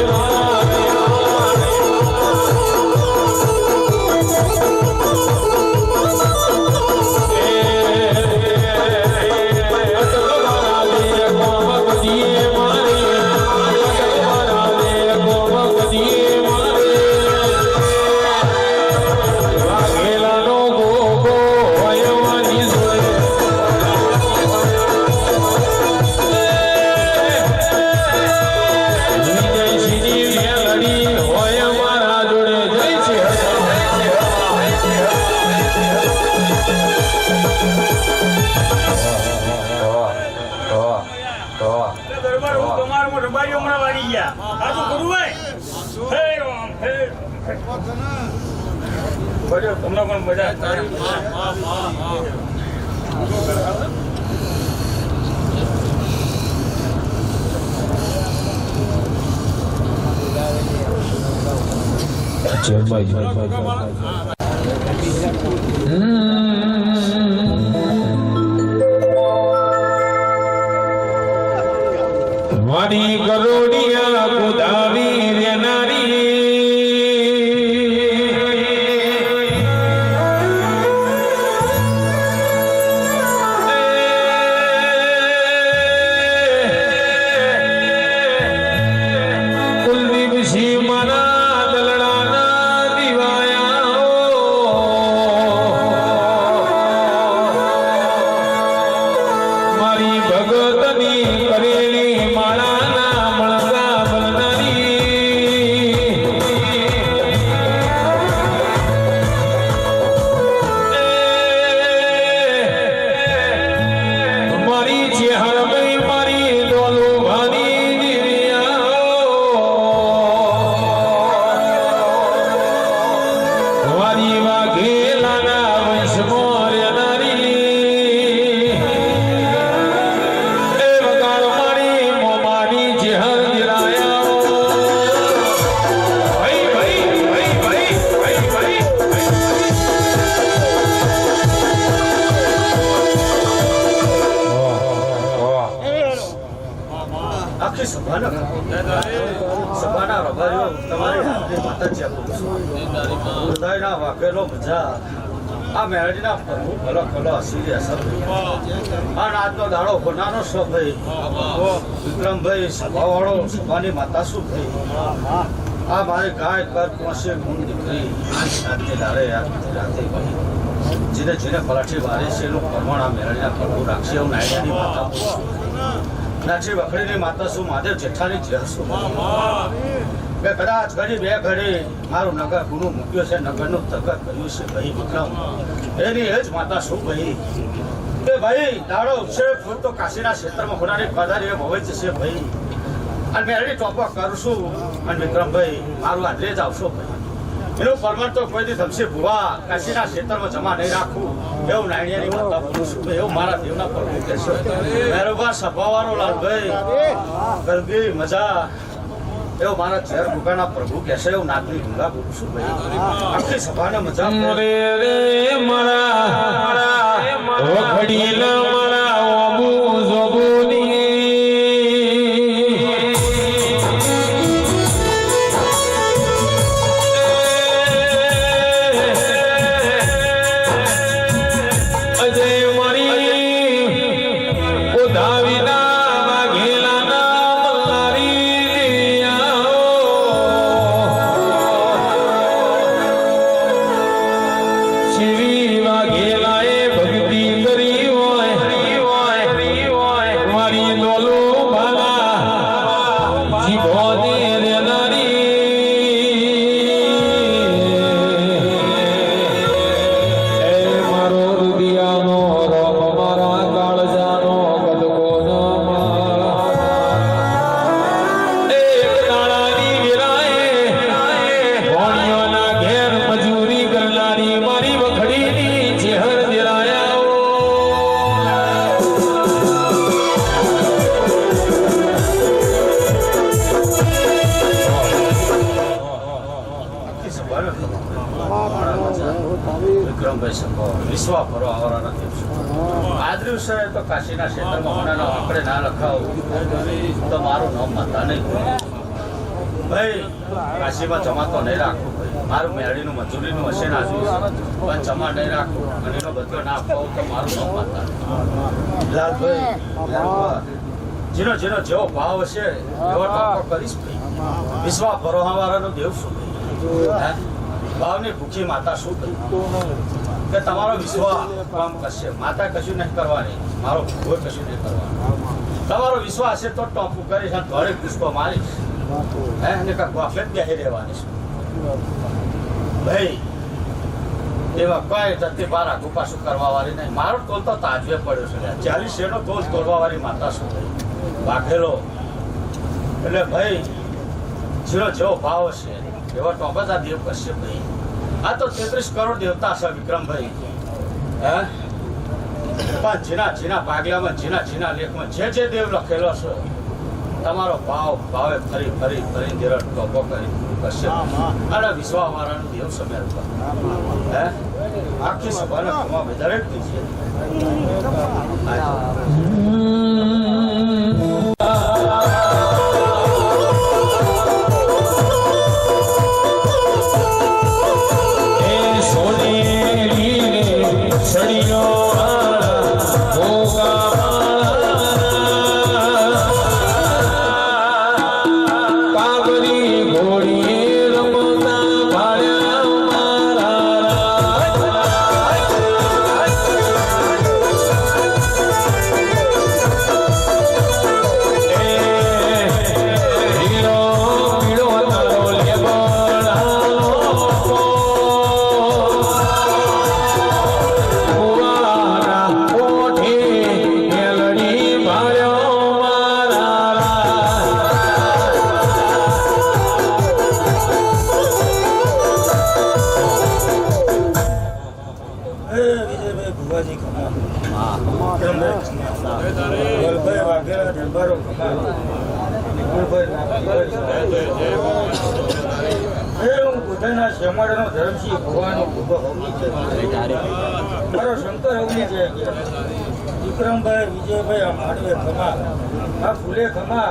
તમને પણ મજા મારી કરોડિયા કુદાવી રેનારી આખી સભાના રબારીઓ તમારી હાથની માતાજી આપું છું હૃદયના વાકેલો મજા આ મેળડીના પ્રભુ કલો કલો હસી અસર આ આજનો દાડો હોનાનો શો ભાઈ વિક્રમભાઈ સભાવાળો સભાની માતા શું ભાઈ આ મારી ગાય કર પહોંચે ગુણ દીકરી રાતે દાડે રાતે ભાઈ જેને જેને પલાઠી વારે છે એનું પ્રમાણ આ મેળડીના પ્રભુ રાખશે એવું નાયડાની માતા પૂછું નાચી વખડીની માતા શું મહાદેવ જેઠાની જય શું કે કદાચ ઘડી બે ઘડી મારું નગર ગુનું મૂક્યો છે નગરનું તગત કર્યું છે ભાઈ વિક્રમ એની એ જ માતા શું ભાઈ કે ભાઈ દાડો છે ફૂલ તો કાશીના ક્ષેત્રમાં હોનારી પધારી ભવે જ છે ભાઈ અને મેળડી ટોપો કરશું અને વિક્રમભાઈ મારું આદરે જ આવશો ભાઈ એનું પરમાણ તો કોઈ દી થમશે ભુવા કાશીના ક્ષેત્રમાં જમા નહીં રાખવું એવું નાયણિયાની માતા પૂછું એવું મારા દેવના પ્રભુ કહેશો મેરોબા સભાવાળો લાલભાઈ ગલગી મજા એવું મારા ઝેર ગુગાના પ્રભુ કહેશે એવું નાગની ગુંગા પૂછું ભાઈ આખી સભાને મજા રે રે મારા વખડીલ મારા ઓબુ જોબુની વિશ્વા ફરો આવવાના આદર્યું છે તો કાશીના ક્ષેત્રમાં હોનાનો આંકડે ના લખાવું તો મારું નામ માતા નહીં ભાઈ કાશીમાં જમા તો નહીં રાખવું ભાઈ મારું મેળીનું મજૂરીનું હશે ના પણ જમા નહીં રાખવું અને એનો બધો ના અપાવું તો મારું નામ માતા લાલભાઈ જેનો જેનો જેવો ભાવ હશે એવો ટોકો કરીશ ભાઈ વિશ્વા ભરોહાવાળાનો દેવ શું ભાઈ ભાવની ભૂખી માતા શું કહી કે તમારો વિશ્વાસ કામ કરશે માતા કશું નહીં કરવાની મારો ભૂગો કશું નહીં કરવાનું તમારો વિશ્વાસ છે તો ટોપું કરીશ અને ધોળે પુષ્પો મારીશ એને કાંઈક ગોફે જ બેસી રહેવાની છે ભાઈ એવા કઈ જતી બાર આગુ પાછું કરવા વાળી નહીં મારો તોલ તો તાજવે પડ્યો છે 40 શેરનો તોલ તોડવા વાળી માતા શું થઈ વાઘેલો એટલે ભાઈ જેનો જેવો ભાવ હશે એવા ટોપા જ આ દેવ કરશે ભાઈ આ તો 33 કરોડ દેવતા છે વિક્રમભાઈ હે પણ જીના ભાગલામાં જીના લેખમાં જે દેવ લખેલો છે તમારો ભાવે ફરી દેરડ ટોપો કરી કરશે અને વિશ્વાવાળાનું દેવ સમેર હે આખી સભાના ખમા દરેક દીજીએ ધર્મસિંહ ભગવાન મારો શંકર અવની છે વિક્રમભાઈ વિજયભાઈ આ માંડવે ખમા આ ફૂલે ખમા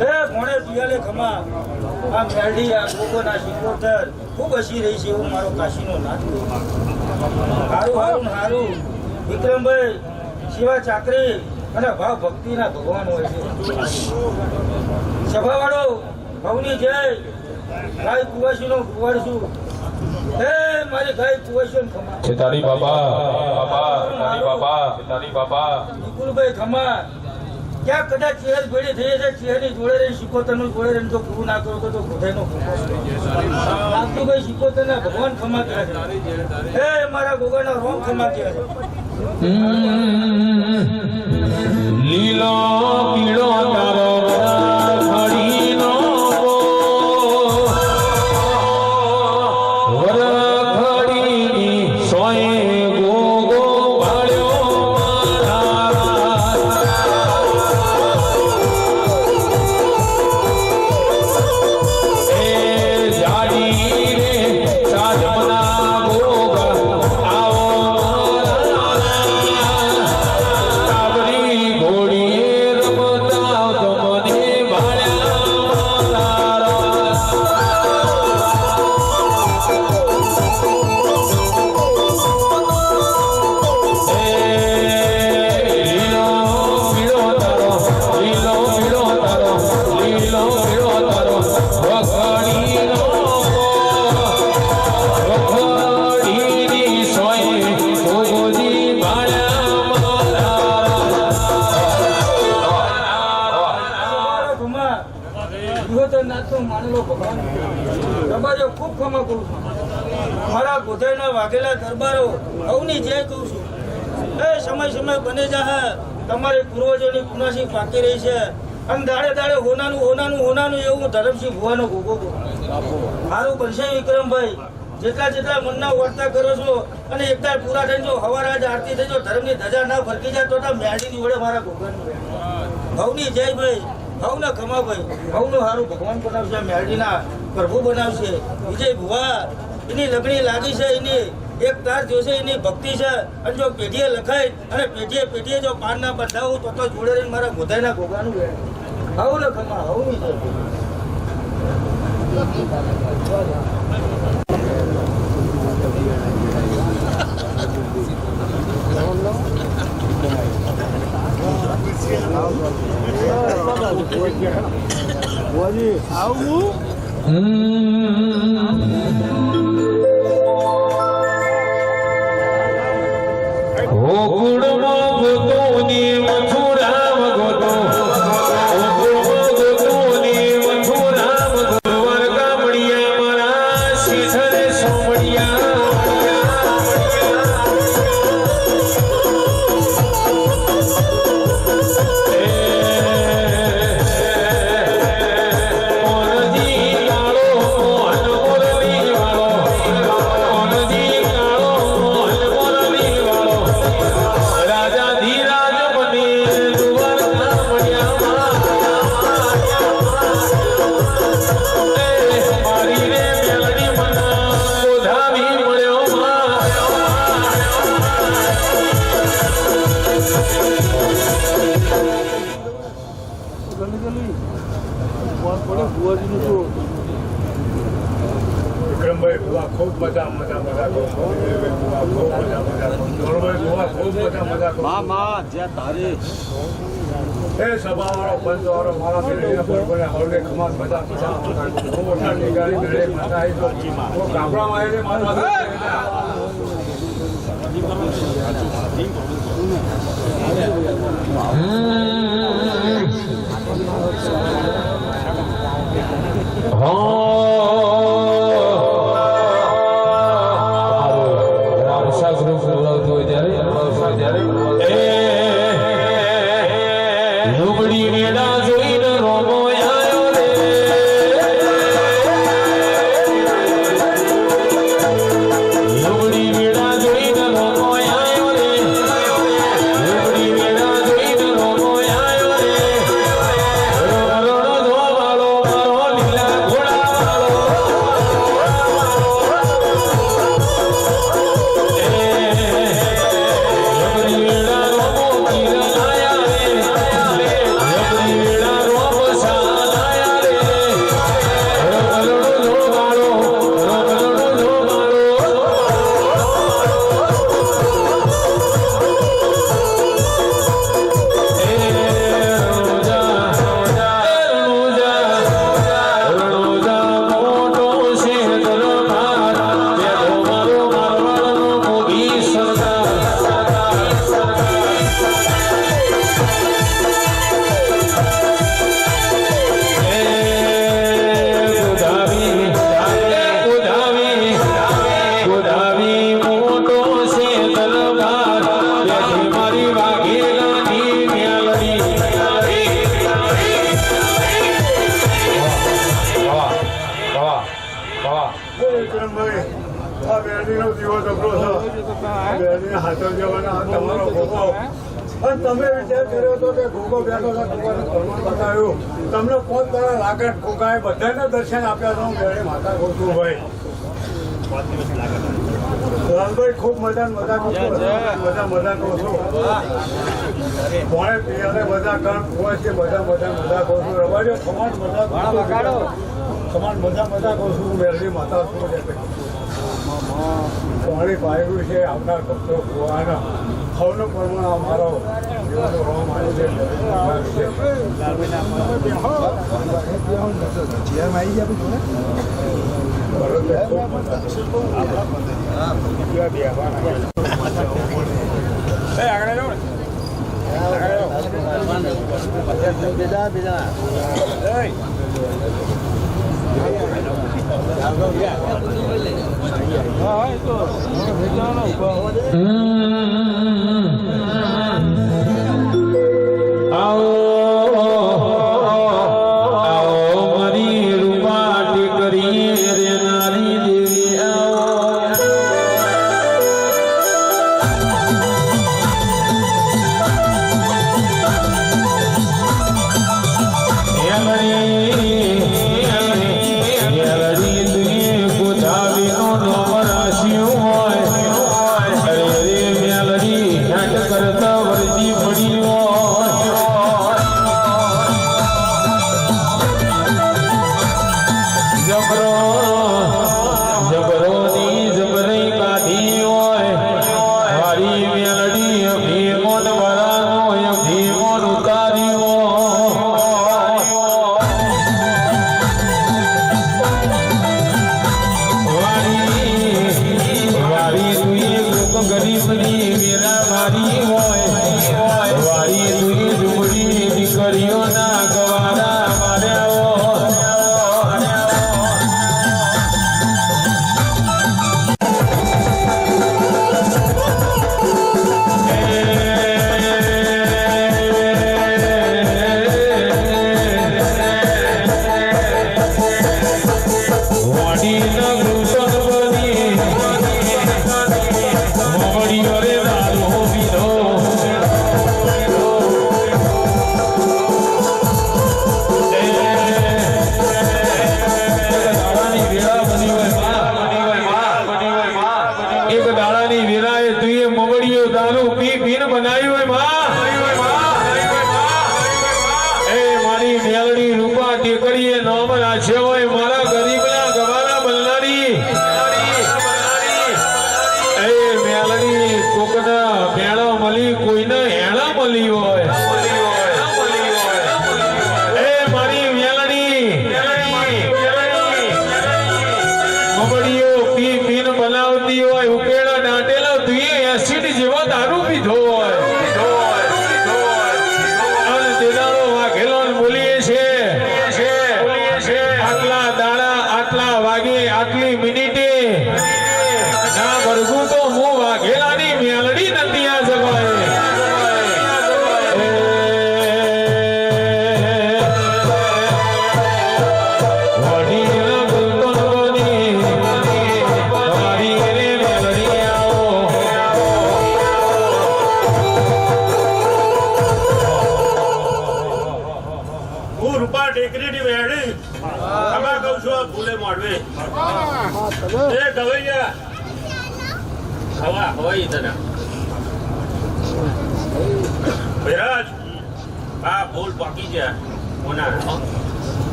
એ ભોણે પિયાલે ખમા આ મેરડી આ ગોગોના શિકોતર ખૂબ હસી રહી છે એવું મારો કાશીનો નાથ હારું હારું ને હારું વિક્રમભાઈ શિવા ચાકરી અને ભાવ ભક્તિના ભગવાન હોય છે સભાવાળો ભવની જય ગાય કુવાસીનો કુવાડશું હે મારી ગાય કુવાસીનો ખમા તારી બાબા તારી બાબા નિકુલભાઈ ખમા ક્યાં કદાચ ચેહર ભેડી થઈ છે ચેહરની જોડે રહીને શિકોતરનું જોડે રહીને જો પૂરું ના કરો તો ગોઠાઈનો નાગતુભાઈ શિકોતરના ભગવાન ખમા કહે છે હે મારા ગોગાના રોમ ખમા કહે છે લીલો પીળો તારો ઘડીનો વરઘડીની સોય ગોગો ભાળ્યો એ જાડી રે સાજમના ગોગા આવો મારા ગોધાઈના વાઘેલા દરબારો અવની જય કહું છું એ સમય બને જા તમારી પૂર્વજોની પુનાસી પાકી રહી છે અને દાડે દાડે હોનાનું એવું ધરમસિંહ ભુવાનો ગોગો મારું બનશે વિક્રમભાઈ જેટલા મનના વર્તા કરો છો અને એકદાર પૂરા થઈને જો હવારાજ આરતી થઈ જો ધર્મની ધજા ના ફરકી જાય તો મેળીની વડે મારા ગોગાનું ભવની જય ભાઈ ભવના ખમા ભાઈ ભવનું સારું ભગવાન બનાવશે મેળડીના પ્રભુ બનાવશે વિજય ભુવા એની લગણી લાગી છે એની એક તાર જોશે એની ભક્તિ છે અને જો પેઢીએ લખાય અને પેઢીએ જો પાન ના બંધાવું તો જોડે રહીને મારા ગોધાઈના ગોગાનું આવું ને ખમા આવું નહીં વિક્રમભાઈ ભુવા ખૂબ મજા એ સભાવાળો પંચવાળો મારા મેળવીને બરોબર હળવે ખમાસ બધા બહુ મોટા ટીકારી મેળે માતા ગામડામાં આવીને માતા વિક્રમભાઈ, આ બેડીનો દીવો જબરો છે. બેડીને હાથો જવાના આ તમારો ભોગો. અને તમે વિચાર કર્યો હતો કે ભોગો બેઠો છે, તમારે ધર્મ બતાવ્યું. તમને 5 દાડા લાગત ભોગાએ બધાને દર્શન આપ્યા છે. હું બેડી માતા કહું છું ભાઈ. લાલભાઈ ખૂબ મજા કરું છું. ભોણે પિયાને મજા કર હોય છે. મજા કરું છું. રવાજો સમાન મજા સમાન મજા કરું છું. મેરડી માતા છું. પાણી પાયું છે. આવનાર ભક્તો કુવાના સૌનો પ્રમાણ અમારો જીવન હોવા માંડે છે.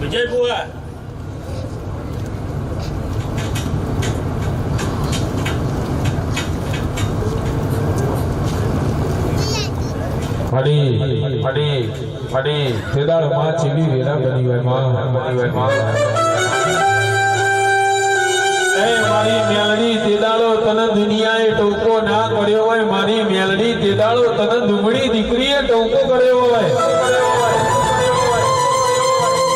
વિજય બુઆ ફડી તેદાળ માં ચીલી વેરા બની હોય માં એ મારી મેલડી તેદાળો તને દુનિયાએ ટોકો ના કર્યો હોય મારી મેલડી તેદાળો તને દુમડી દીકરીએ ટોકો કર્યો હોય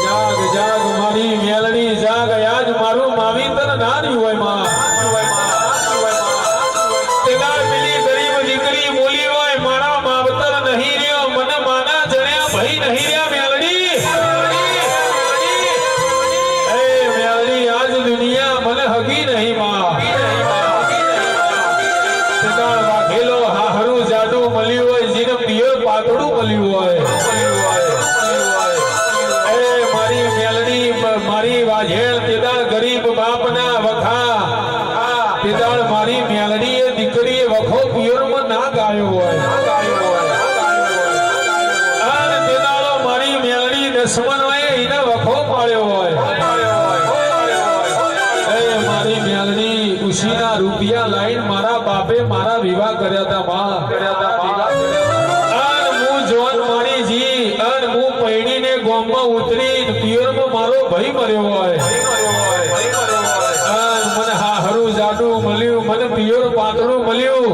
જાગ જાગ મારી મેલડી જાગ યાદ મારું માવીતર ના રહ્યું હોય માં તેદાળ પેલી ગરીબ દીકરી બોલી હોય મારા માવતર નહીં રહ્યો મને માના જણ્યા ભાઈ નહીં રહ્યા મેલડી એ મેલડી દુશ્મન હોય એને વખો પાડ્યો હોય એ મારી મેલડી ખુશીના રૂપિયા લાઈન મારા બાપે મારા વિવાહ કર્યા હતા માં હું જોન માણીજી અને હું પૈણીને ગોમમાં ઉતરી પિયરમાં મારો ભાઈ મર્યો હોય મને હારું જાડું મળ્યું મને પિયર પાતળું મળ્યું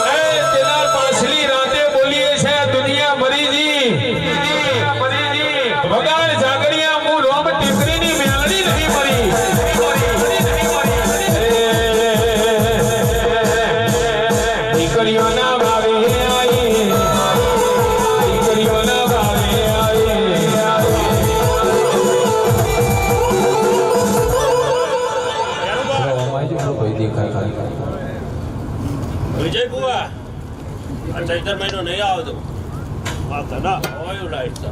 એ તેના પાછલી રાતે બોલીએ છે દુનિયા મરીજી વગાડ જાગરિયા હું રોમ ટીકરીની મેલડી નહીં મરી દીકરીઓના ભાવે આઈ દીકરીઓના ભાવે વિજય બુવા આ ચૈતર મહિનો નહીં આવતો આ તના હોય લાઈટ તો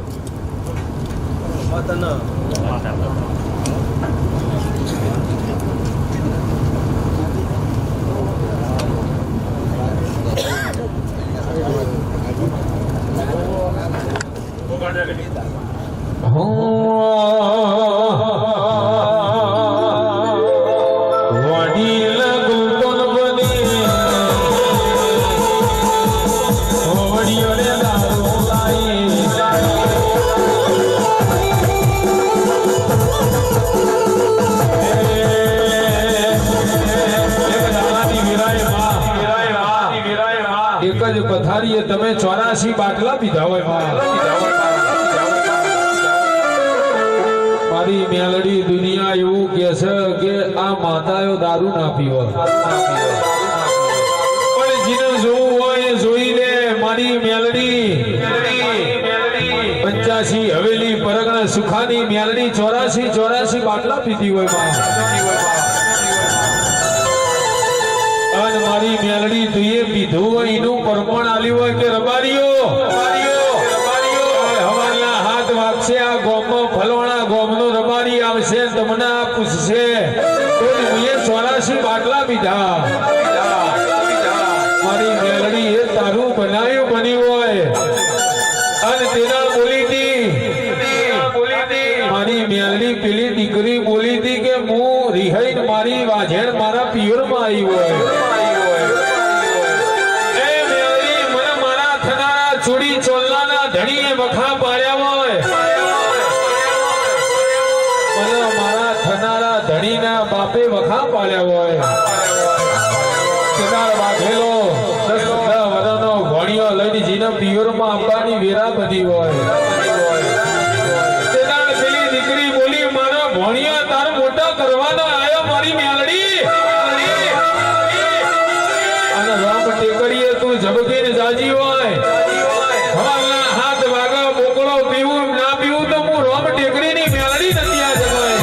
એક જ પથારીએ તમે 84 બાટલા પીધા હોય મારી મેલડી દુનિયા એવું કે છે કે આ માતાઓ દારૂ ના પીવો પણ જેને જોવું હોય એ જોઈ લે મારી મેલડી 85 હવેલી પરગણા સુખાની મેલડી 84 બાટલા પીધી હોય અને મારી મેલડી તુએ પીધું હોય એનું પરમાણ આલ્યું હોય કે રબારીઓ હવાના હાથ વાગશે આ ગોમમાં ફલવાણા ગોમનો રબારી આવશે તમને આ પૂછશે તો મેં 84 બાટલા પીધા મારી મેલડી એ તારું બનાવ્યું બન્યું હોય અને તેના બોલીતી મારી મેલડી પેલી દીકરી બોલી હતી કે હું રિહાઈ મારી વાજેણ મારા પિયરમાં આવી હોય એ મેલડી મને મારા થનારા ચૂડી ચોલ્લાના ધણીએ વખા પાડ્યા હોય મને મારા થનારા ધણીના બાપે વખા પાડ્યા હોય કેદાર વાઘેલો 10 વર્ષનો ભણ્યો લઈને જીને પિયરમાં અંબાની વેરા બધી હોય દીકરી બોલી મારા ભણિયા તાર મોટા કરવાનો આયો મારી મેલડી અને રામ ટેકરીએ તું ઝબકીને જાજી હોય હવાના હાથ વાગા બોકળો પીવું ના પીવું તો હું રામ ટેકરીની મેલડી નથી આ જમાય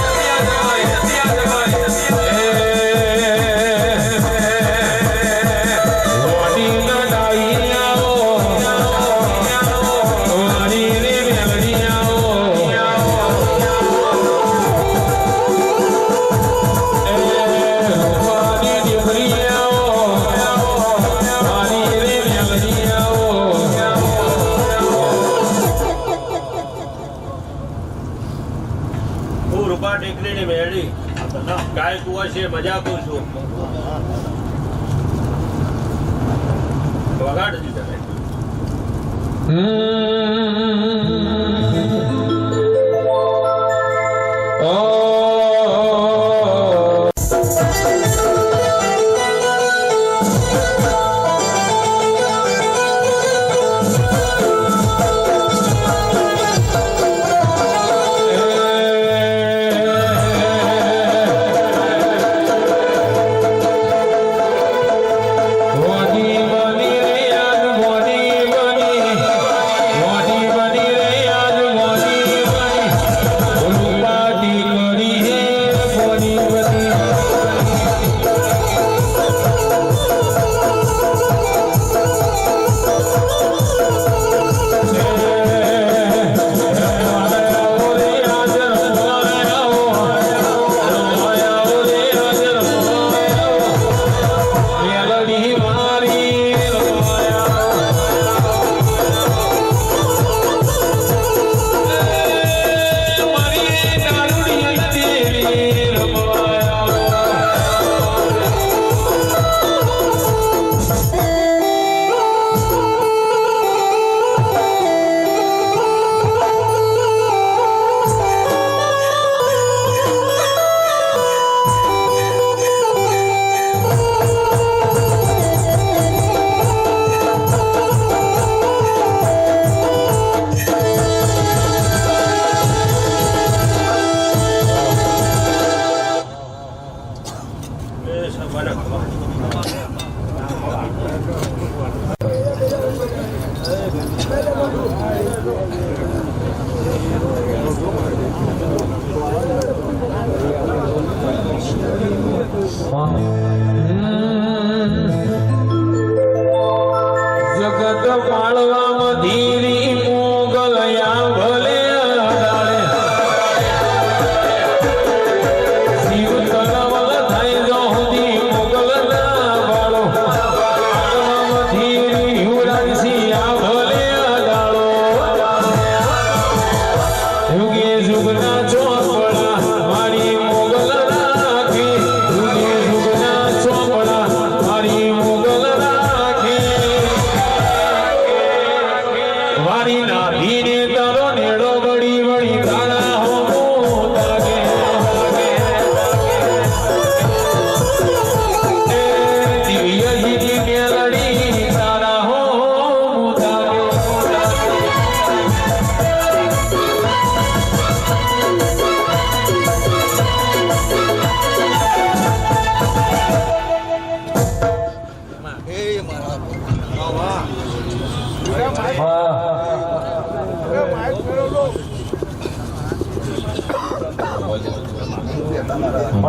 ટેકરીની મેળી ગાય કુવા છે મજા કરું છું વગાડ દીધા વાડી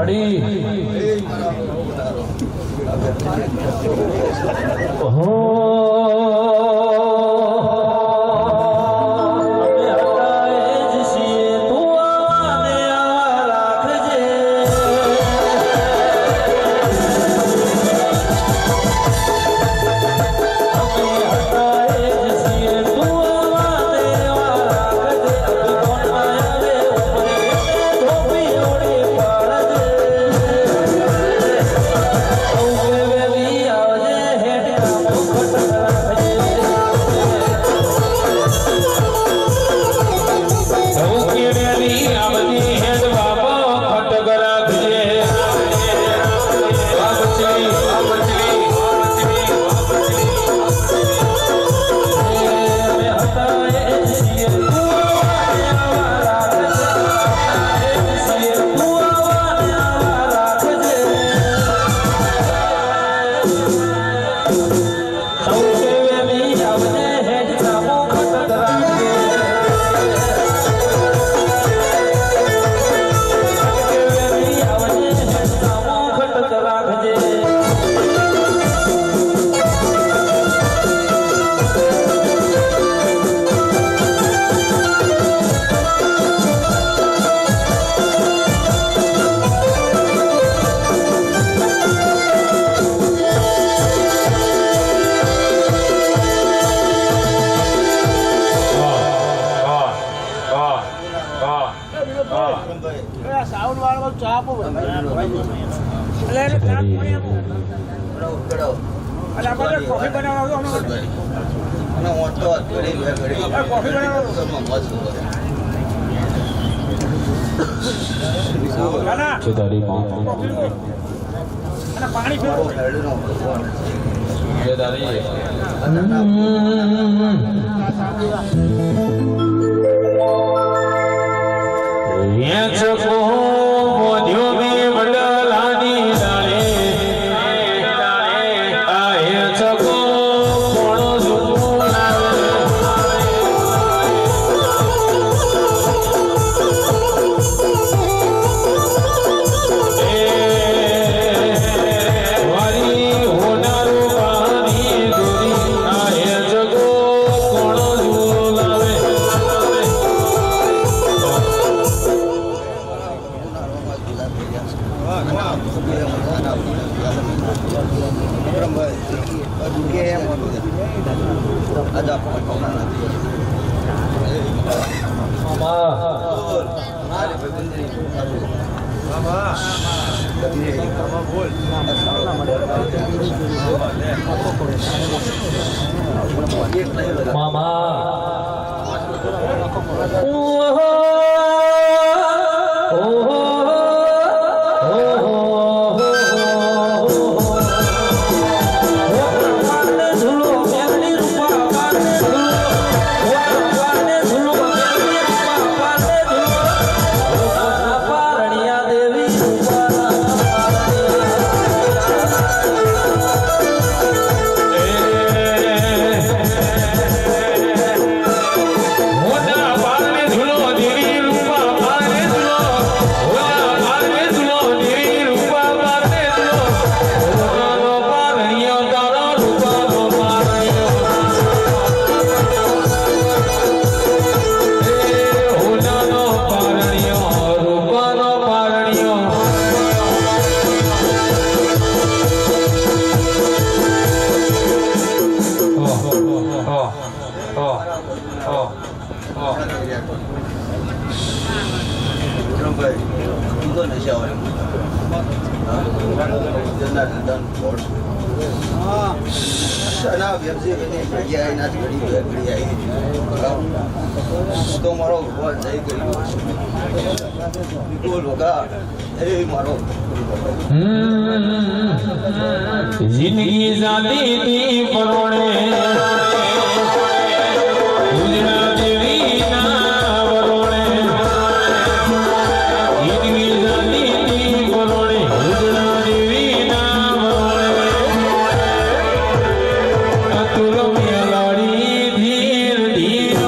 વાડી સાઉન્ડ વાળો ચા આપો એટલે એને કામ પાણી આપો એટલે આપણે કોફી બનાવવા આવજો કોફી બનાવવા તારી માં અને પાણી પીવો जिंदगी जाती थी परोणे उजड़ा देवी ना वरोणे जिंदगी जाती थी परोणे उजड़ा देवी ना वरोणे अतुल मेलाड़ी धीर धीर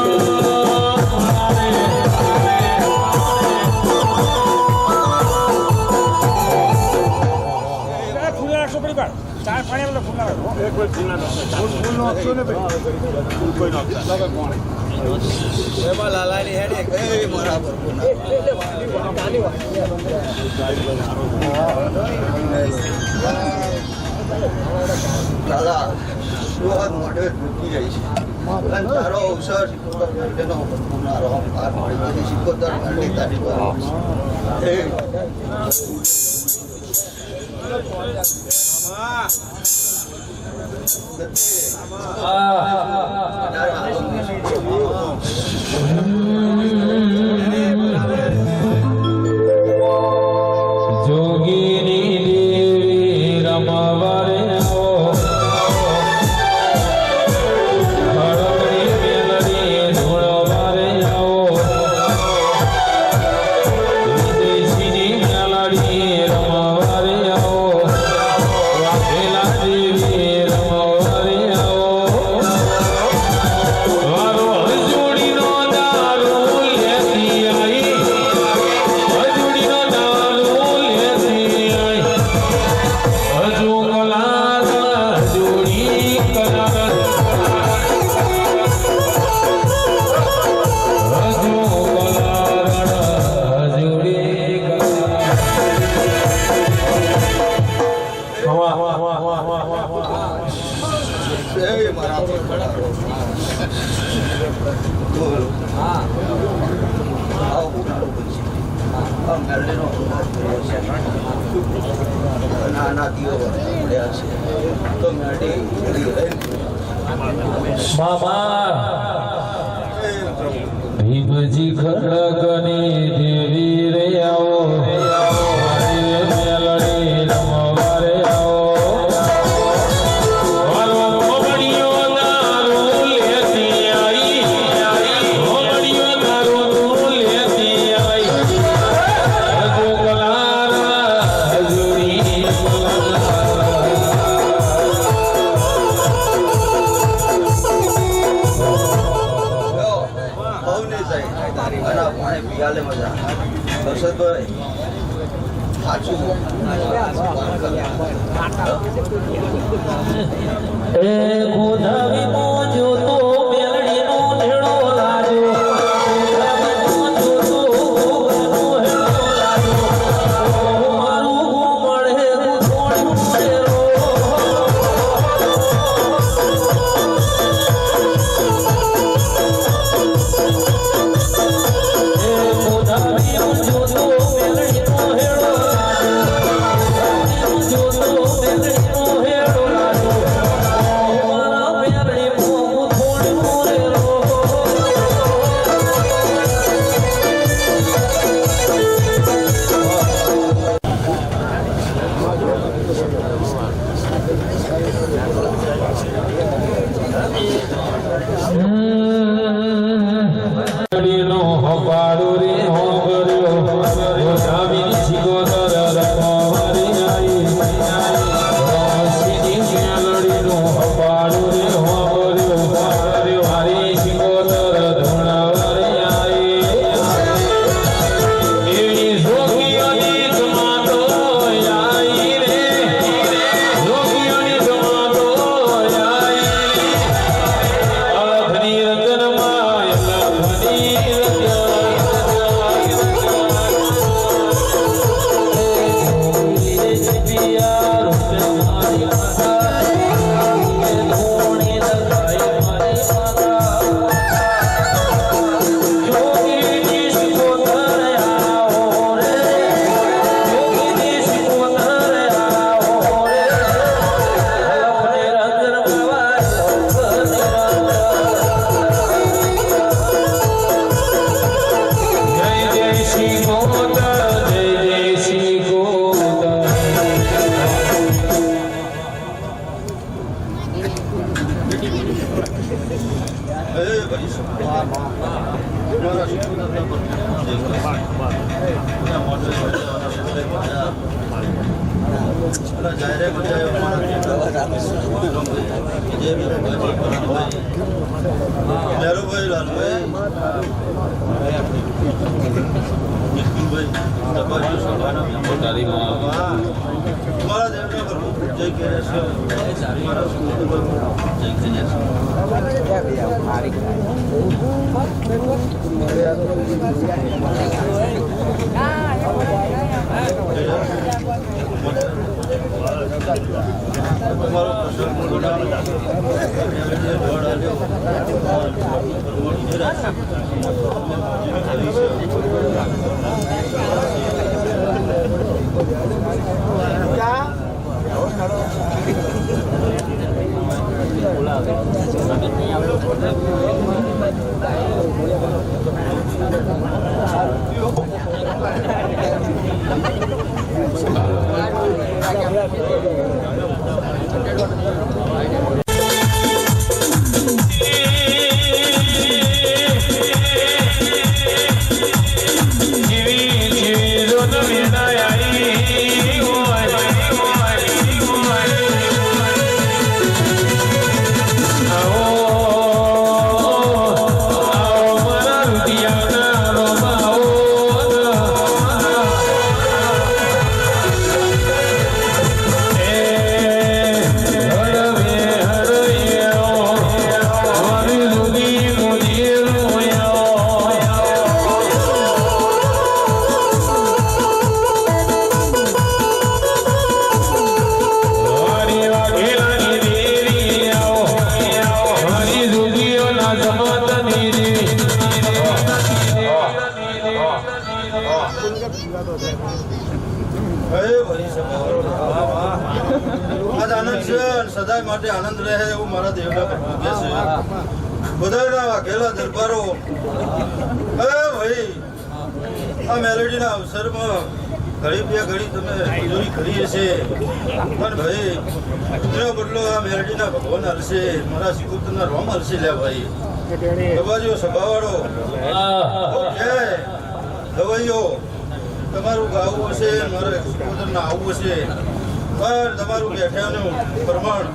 ફૂલ નાખશો ને ભાઈ એમાં લાલાની હેડ એક બરાબર દાદા શું મોઢે ઢૂકી જાય છે તારો અવસર તેનો મારો સિકોતર જોગીની દેવી રમવારે આવો હરકડી મેલડી ધૂળવારે આવો વિદેશીની મેલડી રમવારે આવો વાઘેલા દેવી રમવારે આવો વારો હજુડીનો દારૂ લેતી આવી હજુડીનો દારૂ લેતી આવી હજુ કલાક હજુડી કલાક હજુ કલાક હજુડી નાના દીવો મળ્યા છે તો મેળી મામા ભીમજી ખડગની દેવી રે આવો મારી મેલડી રમવારે આવો મારો મોબડીઓ દારૂ લેતી આવી મોબડીઓ દારૂ લેતી આવી હજુ કલાર હજુડી અને પાણી પીવાલે મજા દર્શકભાઈ સાચું એ ગોધાવી નો જોતો મેલડીનો નેડો લાજો ગોધાવી નો જોતો ગોધાનો હેડો લાજો મારું મળે થોડું મેરો એ ગોધાવી નો જોતો મેલડીનો હેડો લાજો ગોધાવી નો જોતો મેલડીનો હેડો લાજો મારા મેલડી મોં થોડું મેરો મેલડીનો હપાડો રે હોગર્યો ગોધાવીની સિકોતર રમવારે આવી રાસીની મેલડીનો હપાડો રે હોગર્યો મારી સિકોતર ધૂળવારે આવી એવી જોગીઓની જમાતો આવી રે જોગીઓની જમાતો આવી અલખની રંગનમાં અલખની જય જય શ્રી ગોતા જય જય શ્રી ગોતા મેરુભાઈ લાલભાઈ તારી માં મારા દેવના પ્રભુ જય કરે છે મારા સુખ જય કરે આજ આનંદ છે અને સદાય માટે આનંદ રહે એવું મારા દેવના પ્રભુ કહે છે બધાના વાઘેલા દરબારો ભાઈ આ મેલેડીના અવસરમાં ઘડી બે ઘડી તમે મજૂરી કરી છે પણ ભાઈ એનો બદલો આ મેલેડીના ભગવાન હલશે મારા શ્રીકૃષ્ણના રોમ હલશે લે ભાઈ બાજુ સભાવાળો ગવૈયો તમારું ગાવું હશે મારે શ્રીકૃષ્ણને આવવું હશે પણ તમારું બેઠાનું પ્રમાણ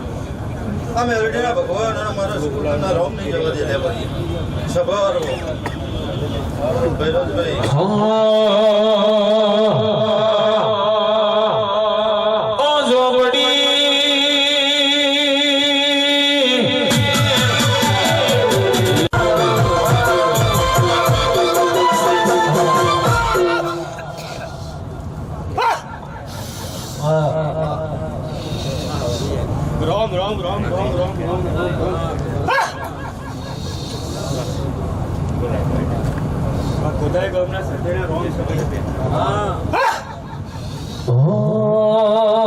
આ મેલડીના ભગવાન અને મારા શ્રીકૃષ્ણના રોમ નહીં જવા દે લે ભાઈ સભાવાળો ભૈરવભાઈ ખુદાય ગૌના સજ્જના રોમ સમય Oh